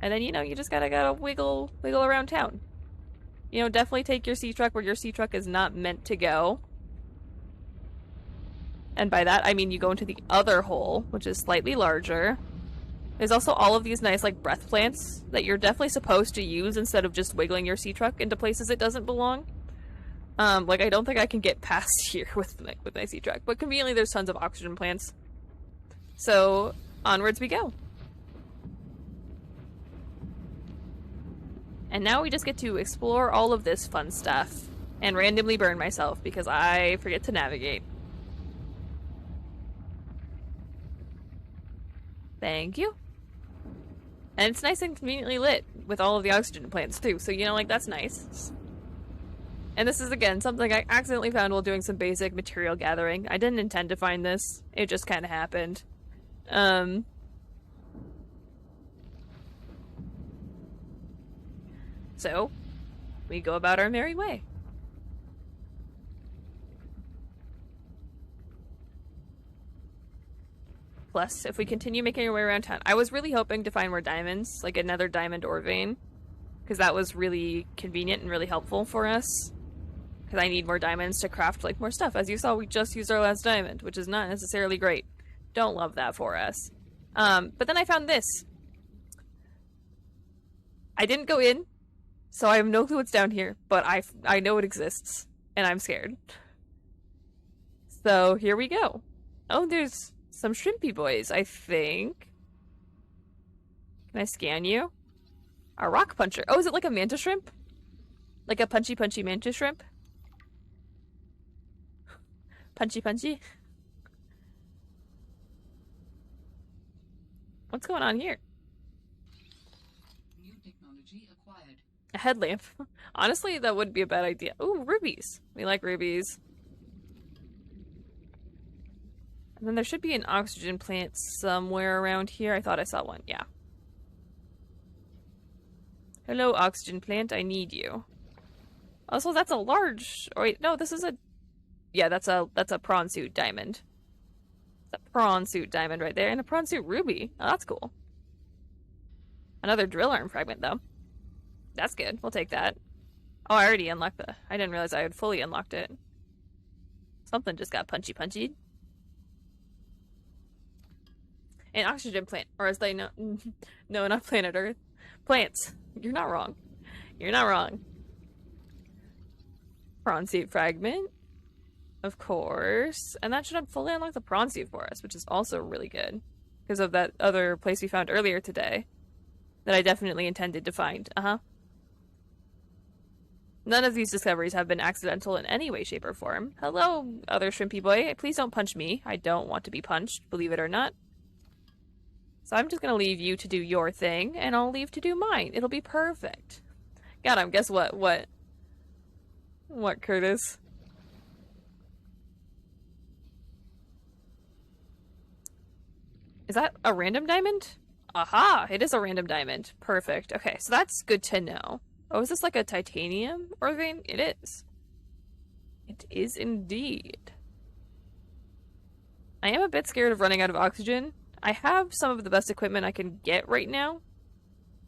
And then, you know, you just gotta wiggle around town. You know, definitely take your sea truck where your sea truck is not meant to go. And by that, I mean you go into the other hole, which is slightly larger. There's also all of these nice, like, breath plants that you're definitely supposed to use instead of just wiggling your sea truck into places it doesn't belong. Like, I don't think I can get past here with my sea truck. But conveniently, there's tons of oxygen plants. So, onwards we go. And now we just get to explore all of this fun stuff and randomly burn myself because I forget to navigate. Thank you. And it's nice and conveniently lit with all of the oxygen plants too, so you know, like, that's nice. And this is, again, something I accidentally found while doing some basic material gathering. I didn't intend to find this. It just kind of happened. So, we go about our merry way. Plus, if we continue making our way around town, I was really hoping to find more diamonds, like another diamond ore vein, because that was really convenient and really helpful for us. Because I need more diamonds to craft like more stuff. As you saw, we just used our last diamond, which is not necessarily great. Don't love that for us. But then I found this. I didn't go in, so I have no clue what's down here, but I know it exists, and I'm scared. So here we go. Oh, there's some shrimpy boys, I think. Can I scan you? A rock puncher. Oh, is it like a mantis shrimp? Like a punchy mantis shrimp? Punchy. What's going on here? New technology acquired. A headlamp. Honestly, that would be a bad idea. Ooh, rubies. We like rubies. And then there should be an oxygen plant somewhere around here. I thought I saw one. Yeah. Hello, oxygen plant. I need you. Also, that's a large... Oh, wait, no, this is a... Yeah, that's a prawn suit diamond. It's a prawn suit diamond right there. And a prawn suit ruby. Oh, that's cool. Another drill arm fragment, though. That's good. We'll take that. Oh, I already unlocked the... I didn't realize I had fully unlocked it. Something just got punchy. An oxygen plant. Or as they know... No, not planet Earth. Plants. You're not wrong. You're not wrong. Prawn suit fragment. Of course. And that should fully unlock the prawn suit for us, which is also really good. Because of that other place we found earlier today. That I definitely intended to find. None of these discoveries have been accidental in any way, shape, or form. Hello, other shrimpy boy. Please don't punch me. I don't want to be punched, believe it or not. So I'm just gonna leave you to do your thing, and I'll leave to do mine. It'll be perfect. Got him. Guess what? What, Curtis? Is that a random diamond? Aha! It is a random diamond. Perfect. Okay, so that's good to know. Oh, is this like a titanium ore vein? It is. It is indeed. I am a bit scared of running out of oxygen. I have some of the best equipment I can get right now.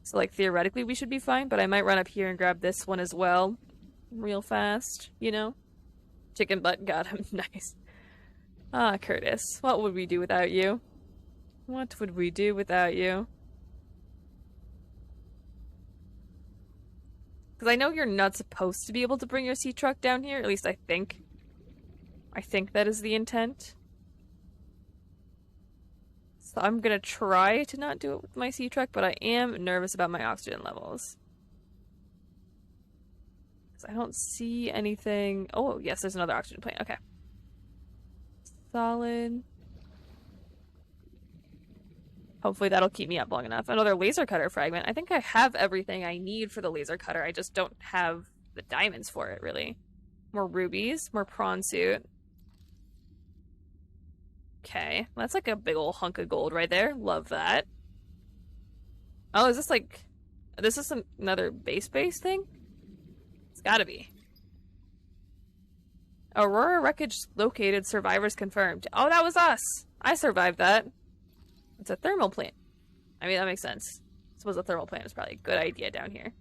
So, like, theoretically we should be fine, but I might run up here and grab this one as well. Real fast, you know? Chicken butt got him. Nice. Ah, Curtis. What would we do without you? What would we do without you? Because I know you're not supposed to be able to bring your sea truck down here. At least I think. I think that is the intent. So I'm gonna try to not do it with my sea truck, but I am nervous about my oxygen levels. Because I don't see anything... Oh, yes, there's another oxygen plant. Okay. Solid. Hopefully that'll keep me up long enough. Another laser cutter fragment. I think I have everything I need for the laser cutter. I just don't have the diamonds for it, really. More rubies. More prawn suit. Okay. That's like a big old hunk of gold right there. Love that. Oh, is this like... This is another base thing? It's gotta be. Aurora wreckage located. Survivors confirmed. Oh, that was us! I survived that. It's a thermal plant. I mean, that makes sense. I suppose a thermal plant is probably a good idea down here.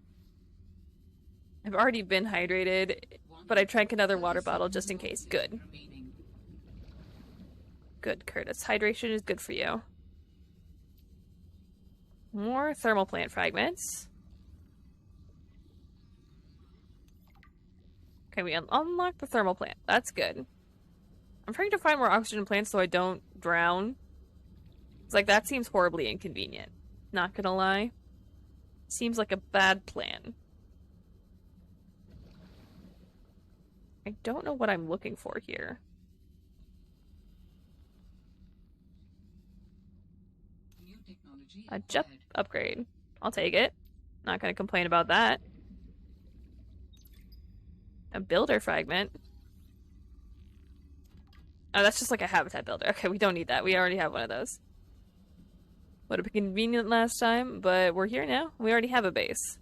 I've already been hydrated, but I drank another water bottle just in case. Good. Good, Curtis. Hydration is good for you. More thermal plant fragments. Okay, we unlocked the thermal plant. That's good. I'm trying to find more oxygen plants so I don't drown. It's like, that seems horribly inconvenient. Not gonna lie. Seems like a bad plan. I don't know what I'm looking for here. A jet upgrade. I'll take it. Not gonna complain about that. A builder fragment. Oh, that's just like a habitat builder. Okay, we don't need that. We already have one of those. Would have been convenient last time, but we're here now. We already have a base.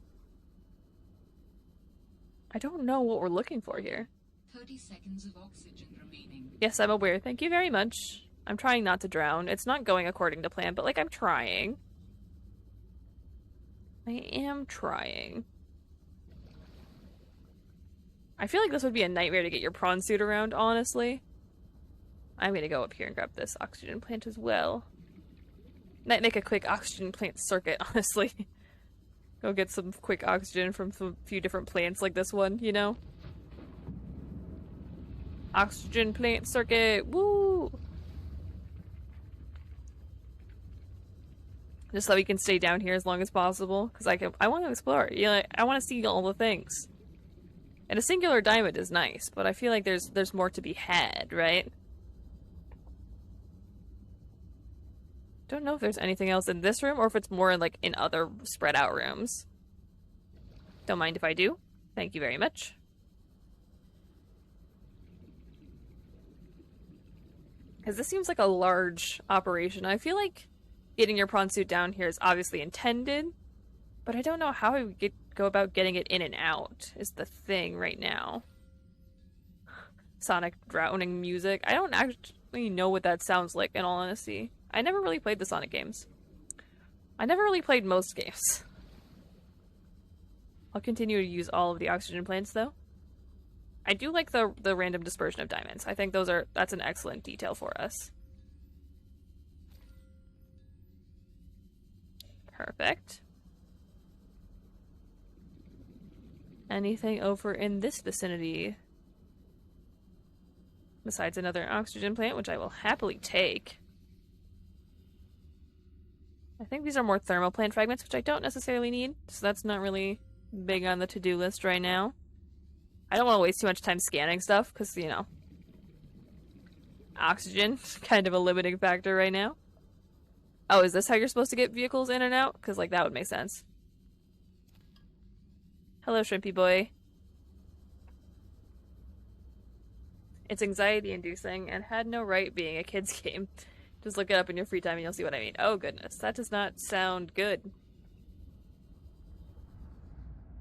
I don't know what we're looking for here. 30 seconds of oxygen remaining. Yes, I'm aware. Thank you very much. I'm trying not to drown. It's not going according to plan, but, like, I'm trying. I am trying. I feel like this would be a nightmare to get your prawn suit around, honestly. I'm gonna go up here and grab this oxygen plant as well. Might make a quick oxygen plant circuit, honestly. Go get some quick oxygen from a few different plants like this one, you know? Oxygen plant circuit, woo! Just so we can stay down here as long as possible, because I want to explore. You know, I want to see all the things. And a singular diamond is nice, but I feel like there's more to be had, right? Don't know if there's anything else in this room or if it's more like in other spread out rooms. Don't mind if I do. Thank you very much. Because this seems like a large operation. I feel like getting your prawn suit down here is obviously intended, but I don't know how I would go about getting it in and out is the thing right now. Sonic drowning music. I don't actually know what that sounds like, in all honesty. I never really played the Sonic games. I never really played most games. I'll continue to use all of the oxygen plants, though. I do like the random dispersion of diamonds. I think that's an excellent detail for us. Perfect. Anything over in this vicinity? Besides another oxygen plant, which I will happily take. I think these are more thermal plant fragments, which I don't necessarily need, so that's not really big on the to-do list right now. I don't want to waste too much time scanning stuff, because, you know, oxygen is kind of a limiting factor right now. Oh, is this how you're supposed to get vehicles in and out? Because, like, that would make sense. Hello, Shrimpy boy. It's anxiety-inducing and had no right being a kid's game. Just look it up in your free time and you'll see what I mean. Oh, goodness. That does not sound good.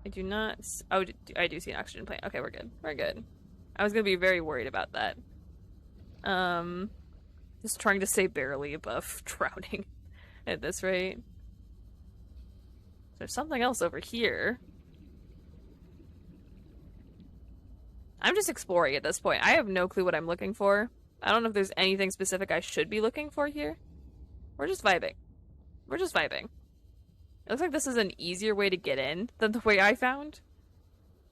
I do not... Oh, I do see an oxygen plant. Okay, we're good. We're good. I was gonna be very worried about that. Just trying to stay barely above drowning at this rate. There's something else over here. I'm just exploring at this point. I have no clue what I'm looking for. I don't know if there's anything specific I should be looking for here. We're just vibing. We're just vibing. It looks like this is an easier way to get in than the way I found.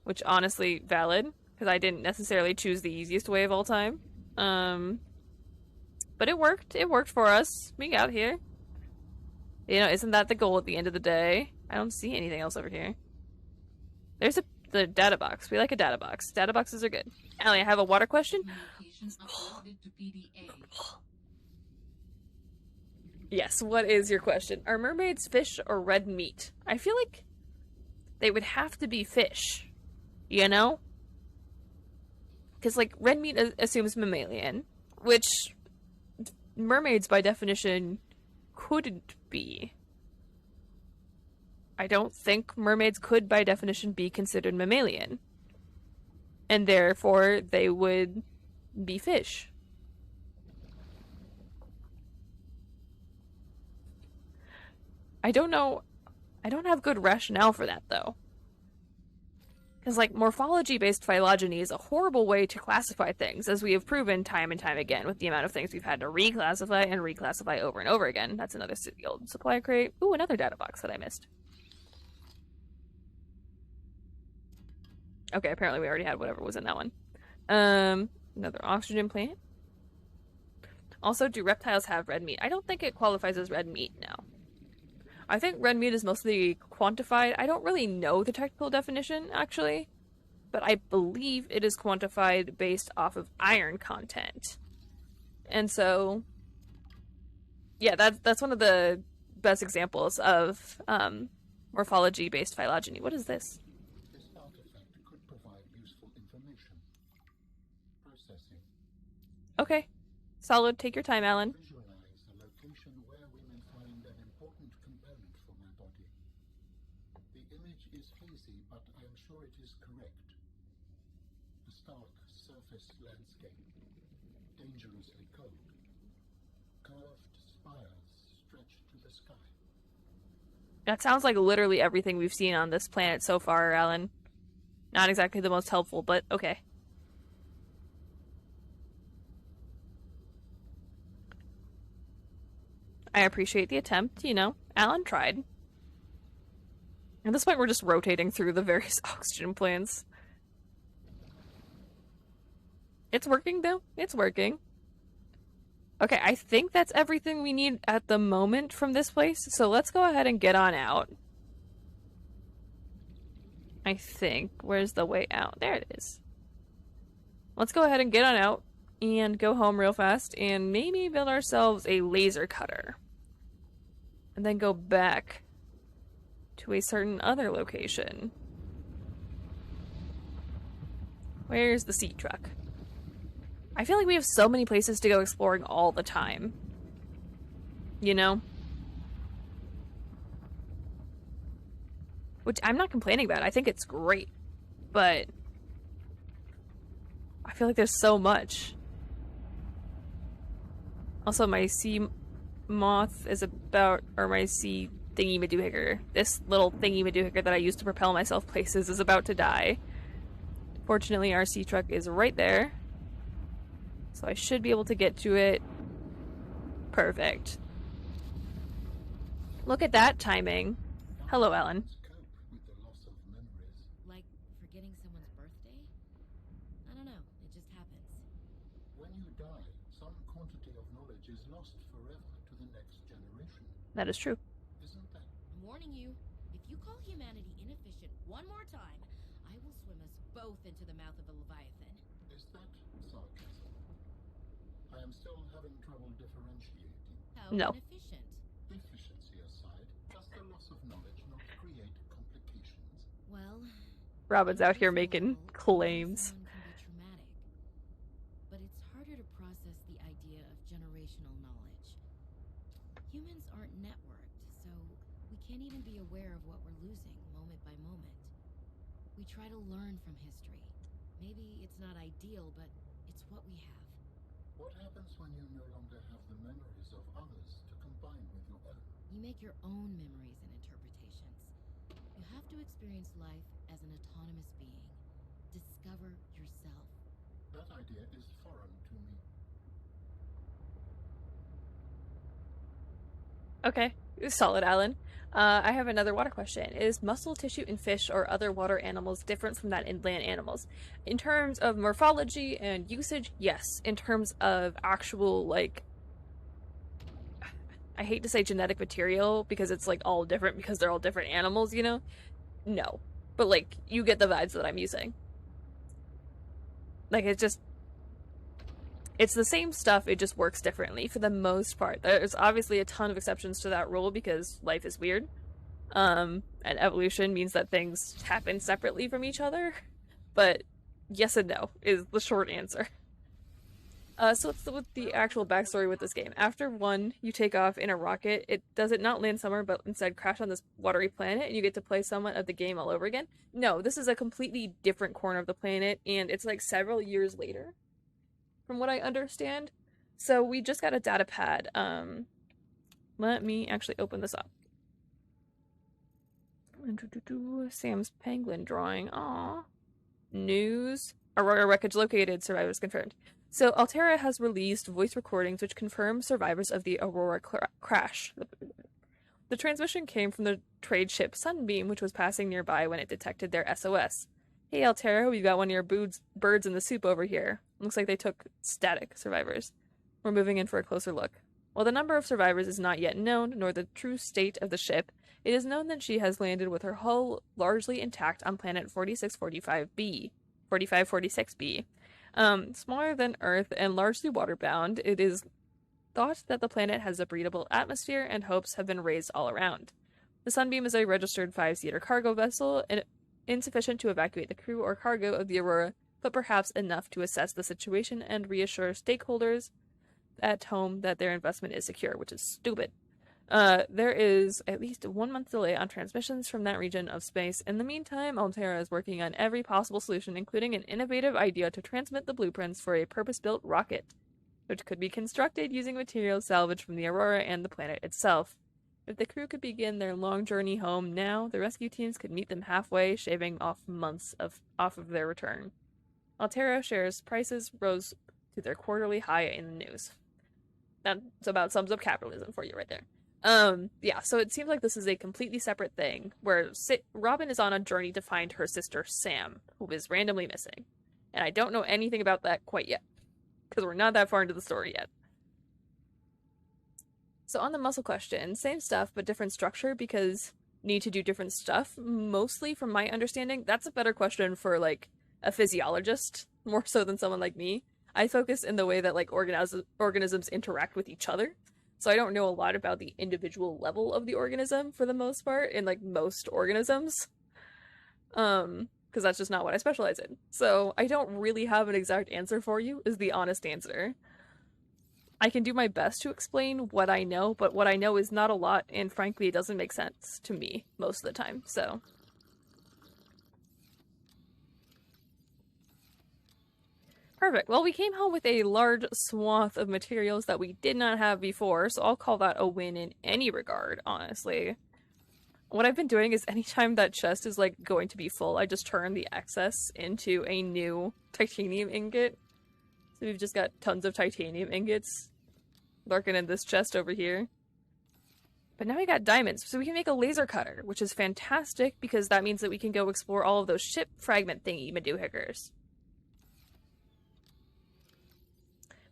Which, honestly, valid. Because I didn't necessarily choose the easiest way of all time. But it worked. It worked for us. We got here. You know, isn't that the goal at the end of the day? I don't see anything else over here. There's the data box. We like a data box. Data boxes are good. Allie, I have a water question. Yes, what is your question? Are mermaids fish or red meat? I feel like they would have to be fish. You know? Because, like, red meat assumes mammalian, which mermaids, by definition, couldn't be. I don't think mermaids could, by definition, be considered mammalian. And therefore, they would be fish. I don't know. I don't have good rationale for that, though. Because, like, morphology-based phylogeny is a horrible way to classify things, as we have proven time and time again with the amount of things we've had to reclassify and reclassify over and over again. That's another old supply crate. Ooh, another data box that I missed. Okay, apparently we already had whatever was in that one. Another oxygen plant. Also, do reptiles have red meat? I don't think it qualifies as red meat now. I think red meat is mostly quantified. I don't really know the technical definition, actually. But I believe it is quantified based off of iron content. And so, yeah, that's one of the best examples of morphology-based phylogeny. What is this? This artifact could provide useful information. Processing. Okay. Solid. Take your time, Alan. Visualize a location where we may find an important component for my body. The image is hazy, but I am sure it is correct. A stark surface landscape, dangerously cold. That sounds like literally everything we've seen on this planet so far, Alan. Not exactly the most helpful, but okay. I appreciate the attempt, you know. Alan tried. At this point, we're just rotating through the various oxygen plants. It's working, though. It's working. Okay, I think that's everything we need at the moment from this place, so let's go ahead and get on out. I think. Where's the way out? There it is. Let's go ahead and get on out and go home real fast and maybe build ourselves a laser cutter. And then go back to a certain other location. Where's the sea truck? I feel like we have so many places to go exploring all the time. You know? Which I'm not complaining about. I think it's great. But I feel like there's so much. Also, my sea moth is about, or my sea thingy-madoohicker. This little thingy-madoohicker that I use to propel myself places is about to die. Fortunately, our sea truck is right there. So I should be able to get to it. Perfect. Look at that timing. Hello, Ellen. Like forgetting someone's birthday? I don't know, it just happens. When you die, some quantity of knowledge is lost forever to the next generation. That is true. Isn't that? I'm warning you, if you call humanity inefficient one more time, I will swim us both into the mouth of a Leviathan. Is that sarcasm? I am still having trouble differentiating. How No. inefficient? Efficiency aside, does the loss of knowledge not create complications? Well, Robin's out here on a making level, claims. someone can be traumatic, but it's harder to process the idea of generational knowledge. Humans aren't networked, so we can't even be aware of what we're losing moment by moment. We try to learn from history. Maybe it's not ideal, but it's what we have. What happens when you no longer have the memories of others to combine with your own? You make your own memories and interpretations. You have to experience life as an autonomous being. Discover yourself. That idea is foreign to me. Okay. Solid, Alan. I have another water question. Is muscle tissue in fish or other water animals different from that in land animals? In terms of morphology and usage, yes. In terms of actual, like, I hate to say genetic material because it's, like, all different because they're all different animals, you know? No. But, like, you get the vibes that I'm using. Like, it's the same stuff, it just works differently for the most part. There's obviously a ton of exceptions to that rule because life is weird. And evolution means that things happen separately from each other. But yes and no is the short answer. So what's with the actual backstory with this game? After one, you take off in a rocket. Does it not land somewhere, but instead crash on this watery planet, and you get to play somewhat of the game all over again? No, this is a completely different corner of the planet, and it's like several years later, from what I understand. So we just got a data pad. Let me actually open this up. Sam's penguin drawing. Aww. News. Aurora wreckage located. Survivors confirmed. So Altera has released voice recordings which confirm survivors of the Aurora crash. The transmission came from the trade ship Sunbeam, which was passing nearby when it detected their SOS. Hey Altera, we've got one of your birds in the soup over here. Looks like they took static survivors. We're moving in for a closer look. While the number of survivors is not yet known, nor the true state of the ship, it is known that she has landed with her hull largely intact on planet 4546b. Smaller than Earth and largely waterbound, it is thought that the planet has a breathable atmosphere and hopes have been raised all around. The Sunbeam is a registered 5-seater cargo vessel, and insufficient to evacuate the crew or cargo of the Aurora, but perhaps enough to assess the situation and reassure stakeholders at home that their investment is secure, which is stupid. There is at least a 1-month delay on transmissions from that region of space. In the meantime, Altera is working on every possible solution, including an innovative idea to transmit the blueprints for a purpose-built rocket, which could be constructed using materials salvaged from the Aurora and the planet itself. If the crew could begin their long journey home now, the rescue teams could meet them halfway, shaving off months off of their return. Altera shares prices rose to their quarterly high in the news. That's about sums up capitalism for you right there. Yeah, so it seems like this is a completely separate thing, where Robin is on a journey to find her sister Sam, who is randomly missing. And I don't know anything about that quite yet, because we're not that far into the story yet. So on the muscle question, same stuff, but different structure, because need to do different stuff, mostly from my understanding. That's a better question for, like, a physiologist, more so than someone like me. I focus in the way that, like, organisms interact with each other. So I don't know a lot about the individual level of the organism for the most part in, like, most organisms. Because that's just not what I specialize in. So I don't really have an exact answer for you, is the honest answer. I can do my best to explain what I know, but what I know is not a lot, and frankly, it doesn't make sense to me most of the time, so. Perfect. Well, we came home with a large swath of materials that we did not have before, so I'll call that a win in any regard, honestly. What I've been doing is anytime that chest is, like, going to be full, I just turn the excess into a new titanium ingot. So we've just got tons of titanium ingots lurking in this chest over here. But now we got diamonds, so we can make a laser cutter, which is fantastic because that means that we can go explore all of those ship fragment thingy-madoohickers.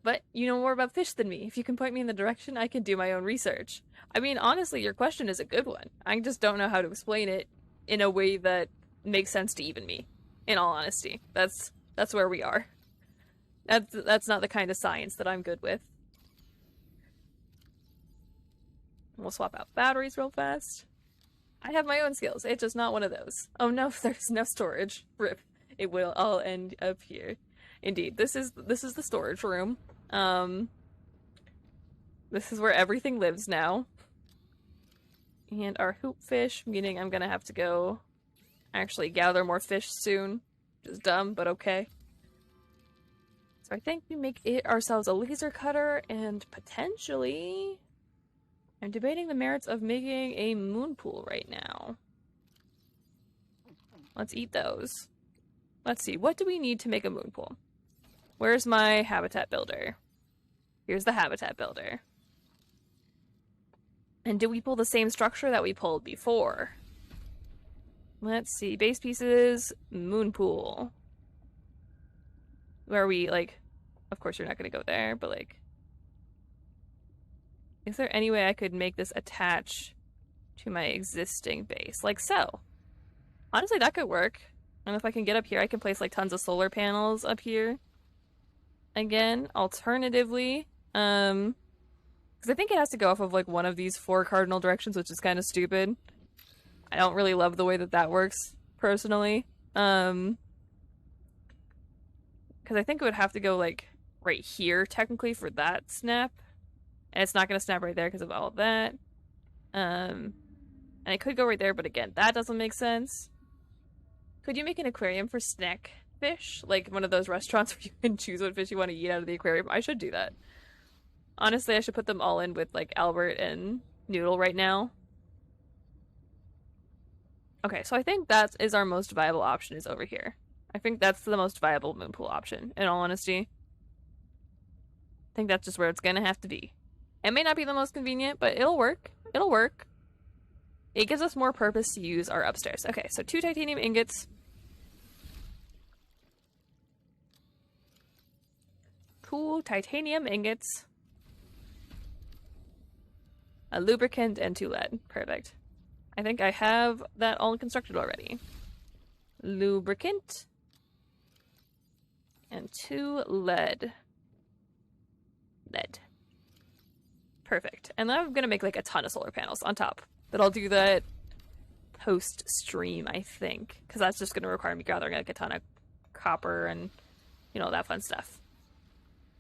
But you know more about fish than me. If you can point me in the direction, I can do my own research. I mean, honestly, your question is a good one. I just don't know how to explain it in a way that makes sense to even me. In all honesty, that's where we are. That's not the kind of science that I'm good with. We'll swap out batteries real fast. I have my own skills. It's just not one of those. Oh no, there's no storage. Rip. It will all end up here. Indeed, this is the storage room. This is where everything lives now. And our hoop fish, meaning I'm gonna have to go actually gather more fish soon. Which is dumb, but okay. So I think we make ourselves a laser cutter, and potentially I'm debating the merits of making a moon pool right now. Let's eat those. Let's see, what do we need to make a moon pool? Where's my habitat builder? Here's the habitat builder. And do we pull the same structure that we pulled before? Let's see, base pieces, moon pool. Where we, like, of course you're not going to go there, but, like, is there any way I could make this attach to my existing base? Like so. Honestly, that could work. And if I can get up here, I can place, like, tons of solar panels up here. Again, alternatively, because I think it has to go off of, like, one of these 4 cardinal directions, which is kind of stupid. I don't really love the way that that works, personally. Because I think it would have to go, like, right here, technically, for that snap. And it's not going to snap right there because of all of that. And it could go right there, but again, that doesn't make sense. Could you make an aquarium for snack fish? Like one of those restaurants where you can choose what fish you want to eat out of the aquarium? I should do that. Honestly, I should put them all in with, like, Albert and Noodle right now. Okay, so I think that is our most viable option is over here. I think that's the most viable moon pool option, in all honesty. I think that's just where it's going to have to be. It may not be the most convenient, but it'll work. It'll work. It gives us more purpose to use our upstairs. Okay, so 2 titanium ingots. 2 titanium ingots. A lubricant and 2 lead. Perfect. I think I have that all constructed already. Lubricant. And 2 lead. Lead. Perfect. And then I'm gonna make, like, a ton of solar panels on top. But I'll do that post-stream, I think. Because that's just gonna require me gathering, like, a ton of copper and, you know, that fun stuff.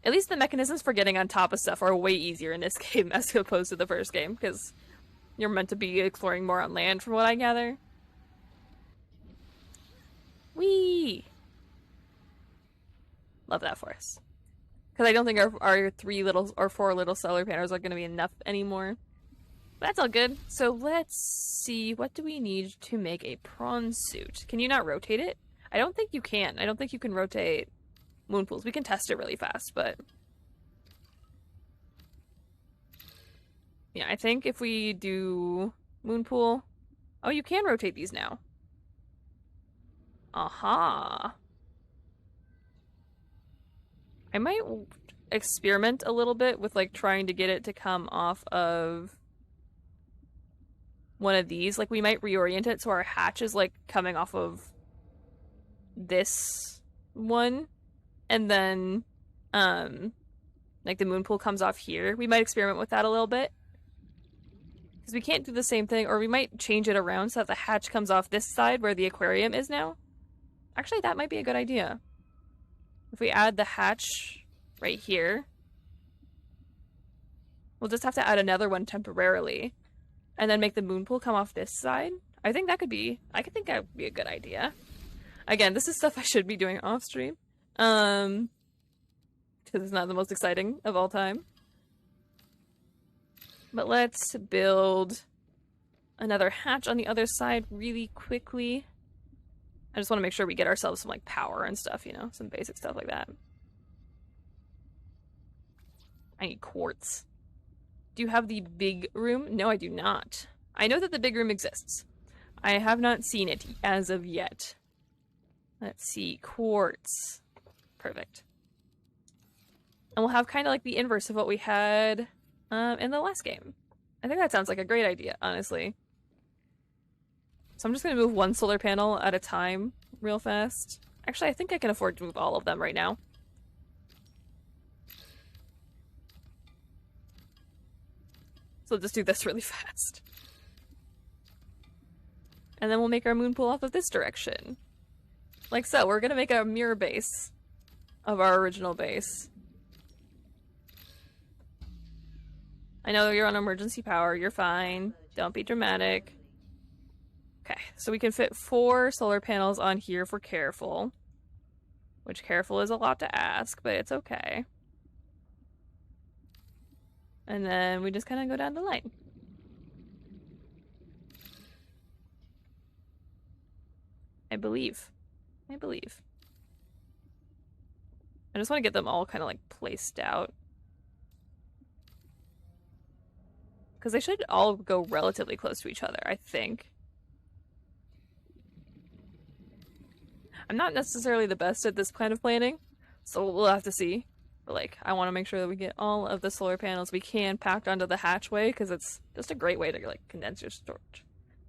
At least the mechanisms for getting on top of stuff are way easier in this game as opposed to the first game. Because you're meant to be exploring more on land from what I gather. Whee! Love that for us. Because I don't think our 3 little or 4 little solar panels are going to be enough anymore. That's all good. So let's see, what do we need to make a prawn suit? Can you not rotate it? I don't think you can. I don't think you can rotate moon pools. We can test it really fast, but yeah, I think if we do moon pool, oh, you can rotate these now. Aha. I might experiment a little bit with like trying to get it to come off of one of these. Like we might reorient it so our hatch is like coming off of this one, and then like the moon pool comes off here. We might experiment with that a little bit. Because we can't do the same thing, or we might change it around so that the hatch comes off this side where the aquarium is now. Actually, that might be a good idea. If we add the hatch right here, we'll just have to add another one temporarily, and then make the moon pool come off this side. I think that could be a good idea. Again, this is stuff I should be doing off stream. Because it's not the most exciting of all time. But let's build another hatch on the other side really quickly. I just want to make sure we get ourselves some like power and stuff, you know, some basic stuff like that. I need quartz. Do you have the big room? No, I do not. I know that the big room exists. I have not seen it as of yet. Let's see, quartz. Perfect. And we'll have kind of like the inverse of what we had in the last game. I think that sounds like a great idea, honestly. So I'm just going to move one solar panel at a time real fast. Actually, I think I can afford to move all of them right now. So just do this really fast. And then we'll make our moon pool off of this direction. Like so, we're going to make a mirror base of our original base. I know you're on emergency power, you're fine. Don't be dramatic. Okay, so we can fit 4 solar panels on here for careful. Which careful is a lot to ask, but it's okay. And then we just kind of go down the line. I believe. I just want to get them all kind of like placed out. Because they should all go relatively close to each other, I think. I'm not necessarily the best at this kind of planning, so we'll have to see. But like, I want to make sure that we get all of the solar panels we can packed onto the hatchway, because it's just a great way to like condense your storage.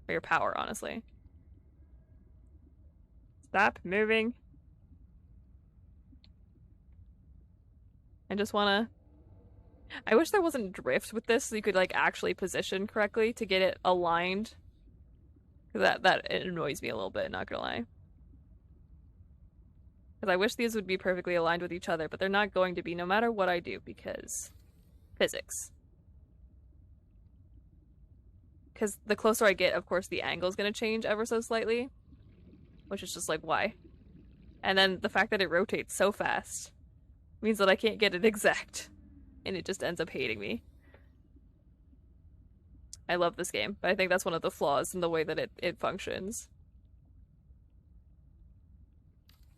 Or your power, honestly. Stop moving. I just want to... I wish there wasn't drift with this so you could like actually position correctly to get it aligned. That annoys me a little bit, not gonna lie. Because I wish these would be perfectly aligned with each other, but they're not going to be no matter what I do because physics. Because the closer I get, of course, the angle is going to change ever so slightly. Which is just like, why? And then the fact that it rotates so fast means that I can't get it exact. And it just ends up hating me. I love this game, but I think that's one of the flaws in the way that it functions.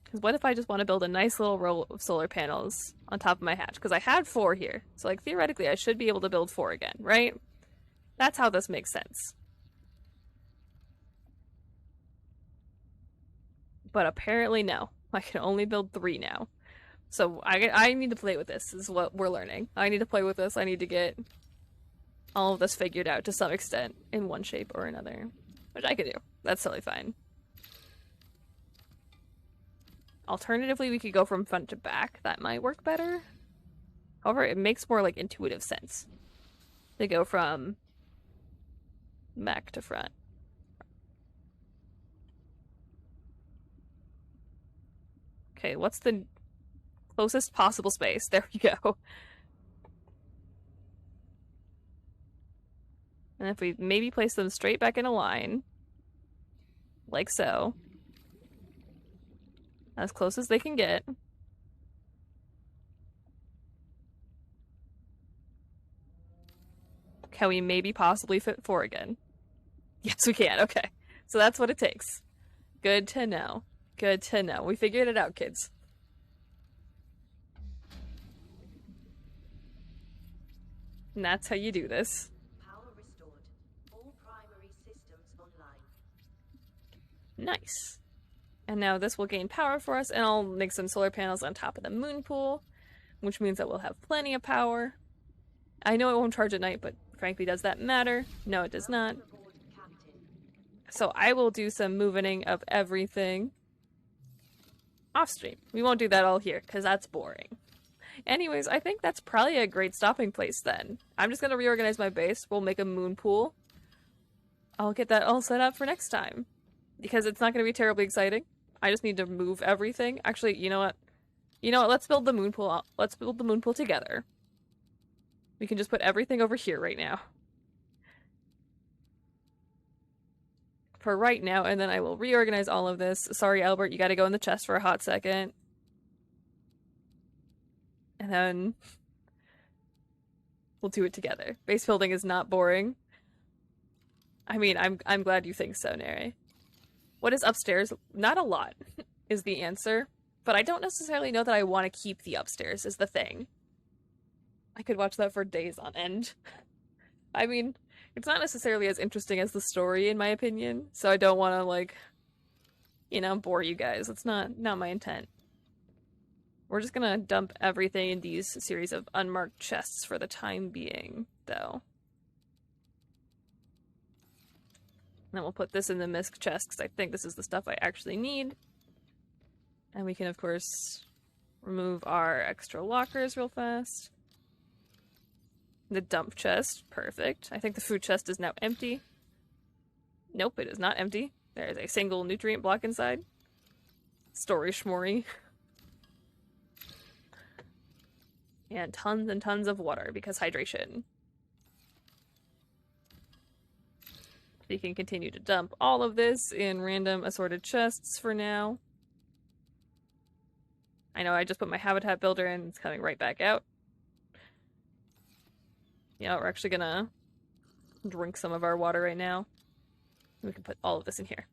Because what if I just want to build a nice little row of solar panels on top of my hatch? Because I had 4 here. So like theoretically I should be able to build 4 again, right? That's how this makes sense. But apparently no. I can only build 3 now. So I need to play with this, is what we're learning. I need to play with this. I need to get all of this figured out to some extent in one shape or another. Which I could do. That's totally fine. Alternatively, we could go from front to back. That might work better. However, it makes more like intuitive sense to go from back to front. Okay, what's the closest possible space? There we go. And if we maybe place them straight back in a line, like so, as close as they can get. Can we maybe possibly fit 4 again? Yes, we can. Okay. So that's what it takes. Good to know. Good to know. We figured it out, kids. And that's how you do this. Power restored. All primary systems online. Nice. And now this will gain power for us, and I'll make some solar panels on top of the moon pool, which means that we'll have plenty of power. I know it won't charge at night, but frankly, does that matter? No, it does not. So I will do some moving of everything off stream. We won't do that all here, because that's boring. Anyways, I think that's probably a great stopping place then. I'm just going to reorganize my base. We'll make a moon pool. I'll get that all set up for next time, because it's not going to be terribly exciting. I just need to move everything. Actually, you know what? Let's build the moon pool. Let's build the moon pool together. We can just put everything over here right now. For right now, and then I will reorganize all of this. Sorry, Albert, you gotta go in the chest for a hot second. And then we'll do it together. Base building is not boring. I mean, I'm glad you think so, Neri. What is upstairs? Not a lot is the answer, but I don't necessarily know that I want to keep the upstairs is the thing. I could watch that for days on end. I mean, it's not necessarily as interesting as the story, in my opinion, so I don't want to, like, bore you guys. It's not my intent. We're just gonna dump everything in these series of unmarked chests for the time being, though. And then we'll put this in the misc chest, because I think this is the stuff I actually need. And we can, of course, remove our extra lockers real fast. The dump chest, perfect. I think the food chest is now empty. Nope, it is not empty. There is a single nutrient block inside. Story schmory. And tons of water, because hydration. We can continue to dump all of this in random assorted chests for now. I know I just put my habitat builder in, it's coming right back out. Yeah, we're actually gonna drink some of our water right now. We can put all of this in here.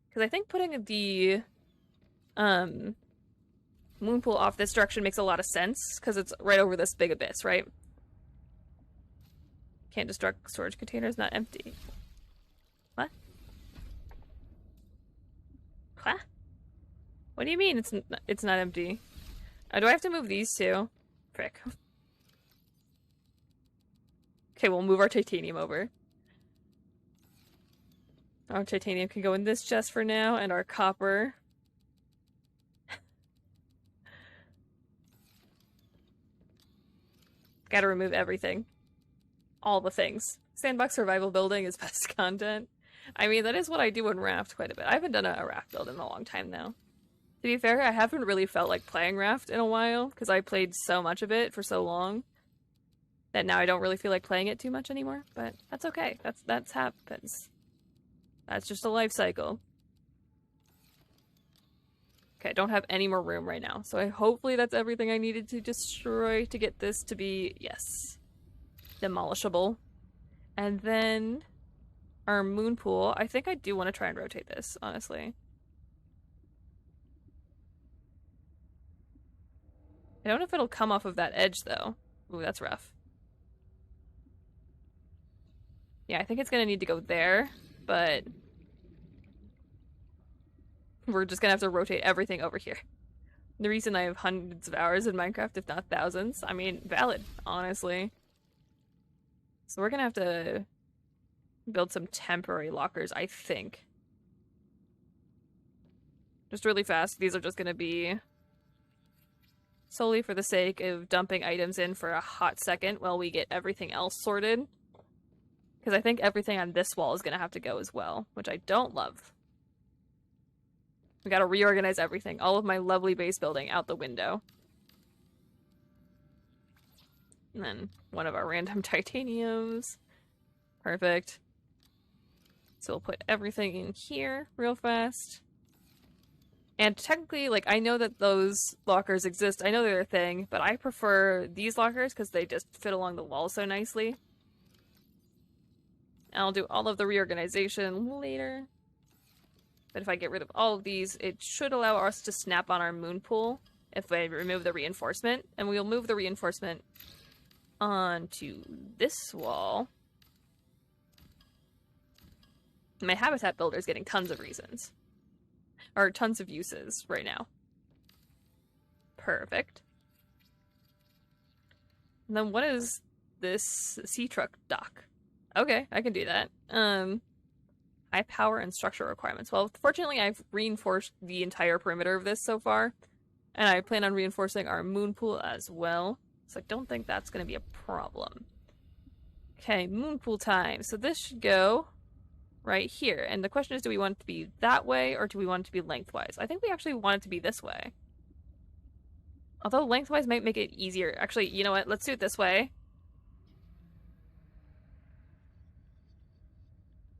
Because I think putting the moon pool off this direction makes a lot of sense, because it's right over this big abyss, right? Can't destruct storage containers, not empty. What? What? What do you mean it's not empty? Do I have to move these two? Frick. Okay, we'll move our titanium over. Our titanium can go in this chest for now, and our copper. Gotta remove everything. All the things. Sandbox survival building is best content. I mean, that is what I do in Raft quite a bit. I haven't done a Raft build in a long time now. To be fair, I haven't really felt like playing Raft in a while, because I played so much of it for so long that now I don't really feel like playing it too much anymore, but that's okay. That's happens. That's just a life cycle. Okay, I don't have any more room right now, so hopefully that's everything I needed to destroy to get this to be, yes, demolishable. And then our moon pool, I think I do want to try and rotate this, honestly. I don't know if it'll come off of that edge, though. Ooh, that's rough. Yeah, I think it's gonna need to go there, but we're just gonna have to rotate everything over here. The reason I have hundreds of hours in Minecraft, if not thousands, I mean, valid, honestly. So we're gonna have to build some temporary lockers, I think. Just really fast, these are just gonna be solely for the sake of dumping items in for a hot second while we get everything else sorted. Because I think everything on this wall is going to have to go as well, which I don't love. We got to reorganize everything. All of my lovely base building out the window. And then one of our random titaniums. Perfect. So we'll put everything in here real fast. And technically, like, I know that those lockers exist. I know they're a thing, but I prefer these lockers because they just fit along the wall so nicely. I'll do all of the reorganization later. But if I get rid of all of these, it should allow us to snap on our moon pool if I remove the reinforcement. And we'll move the reinforcement onto this wall. My habitat builder is getting tons of reasons. Or tons of uses right now. Perfect. And then what is this sea truck dock? Okay, I can do that. High power and structure requirements. Well, fortunately, I've reinforced the entire perimeter of this so far. And I plan on reinforcing our moon pool as well. So I don't think that's going to be a problem. Okay, moon pool time. So this should go right here. And the question is, do we want it to be that way or do we want it to be lengthwise? I think we actually want it to be this way. Although lengthwise might make it easier. Actually, you know what? Let's do it this way.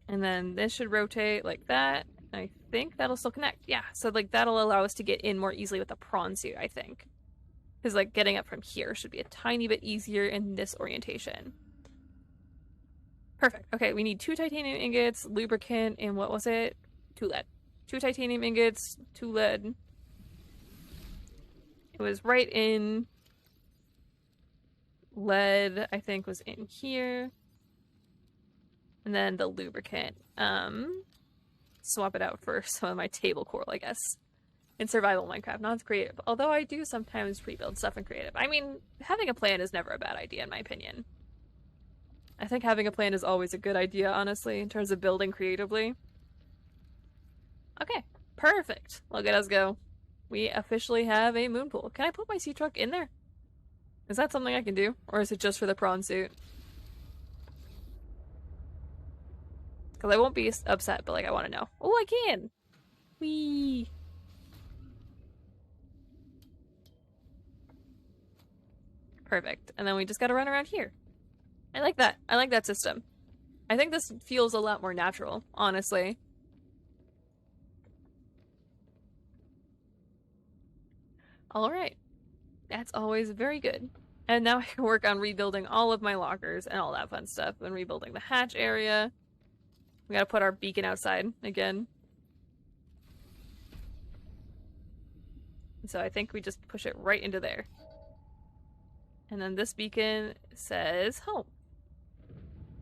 And then this should rotate like that. I think that'll still connect. Yeah, so like that'll allow us to get in more easily with the prawn suit, I think. Because like getting up from here should be a tiny bit easier in this orientation. Perfect. Okay, we need 2 titanium ingots, lubricant, and what was it? 2 lead. 2 titanium ingots, 2 lead. It was right in lead, I think, was in here. And then the lubricant. Swap it out for some of my table coral, I guess. In survival Minecraft, not creative. Although I do sometimes rebuild stuff in creative. I mean, having a plan is never a bad idea, in my opinion. I think having a plan is always a good idea, honestly, in terms of building creatively. Okay, perfect. Look at us go. We officially have a moon pool. Can I put my sea truck in there? Is that something I can do? Or is it just for the prawn suit? Because I won't be upset, but like I want to know. Oh, I can! Whee! Perfect. And then we just gotta run around here. I like that. I like that system. I think this feels a lot more natural, honestly. Alright. That's always very good. And now I can work on rebuilding all of my lockers and all that fun stuff. And rebuilding the hatch area. We gotta put our beacon outside again. So I think we just push it right into there. And then this beacon says home.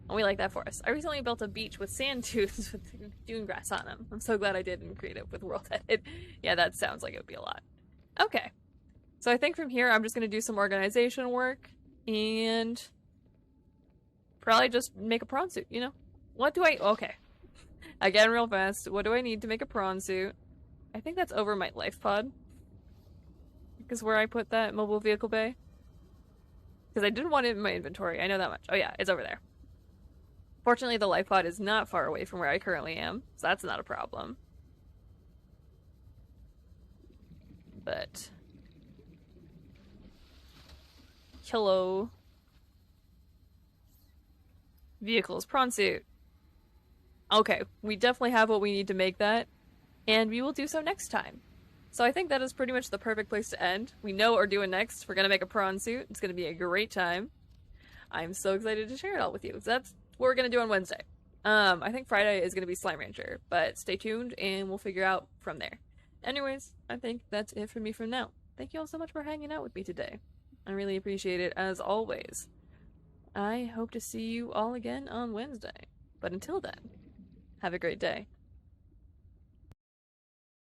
And we like that for us. I recently built a beach with sand dunes with dune grass on them. I'm so glad I did in creative with World Edit. Yeah, that sounds like it would be a lot. Okay. So I think from here I'm just going to do some organization work and probably just make a prawn suit, you know? What do I... Okay. Again, real fast. What do I need to make a prawn suit? I think that's over my life pod. Because where I put that mobile vehicle bay. Because I didn't want it in my inventory. I know that much. Oh yeah, it's over there. Fortunately, the life pod is not far away from where I currently am. So that's not a problem. But... Hello. Vehicles. Prawn suit. Okay, we definitely have what we need to make that. And we will do so next time. So I think that is pretty much the perfect place to end. We know what we're doing next. We're going to make a prawn suit. It's going to be a great time. I'm so excited to share it all with you. That's what we're going to do on Wednesday. I think Friday is going to be Slime Rancher. But stay tuned and we'll figure out from there. Anyways, I think that's it for me from now. Thank you all so much for hanging out with me today. I really appreciate it as always. I hope to see you all again on Wednesday. But until then, have a great day.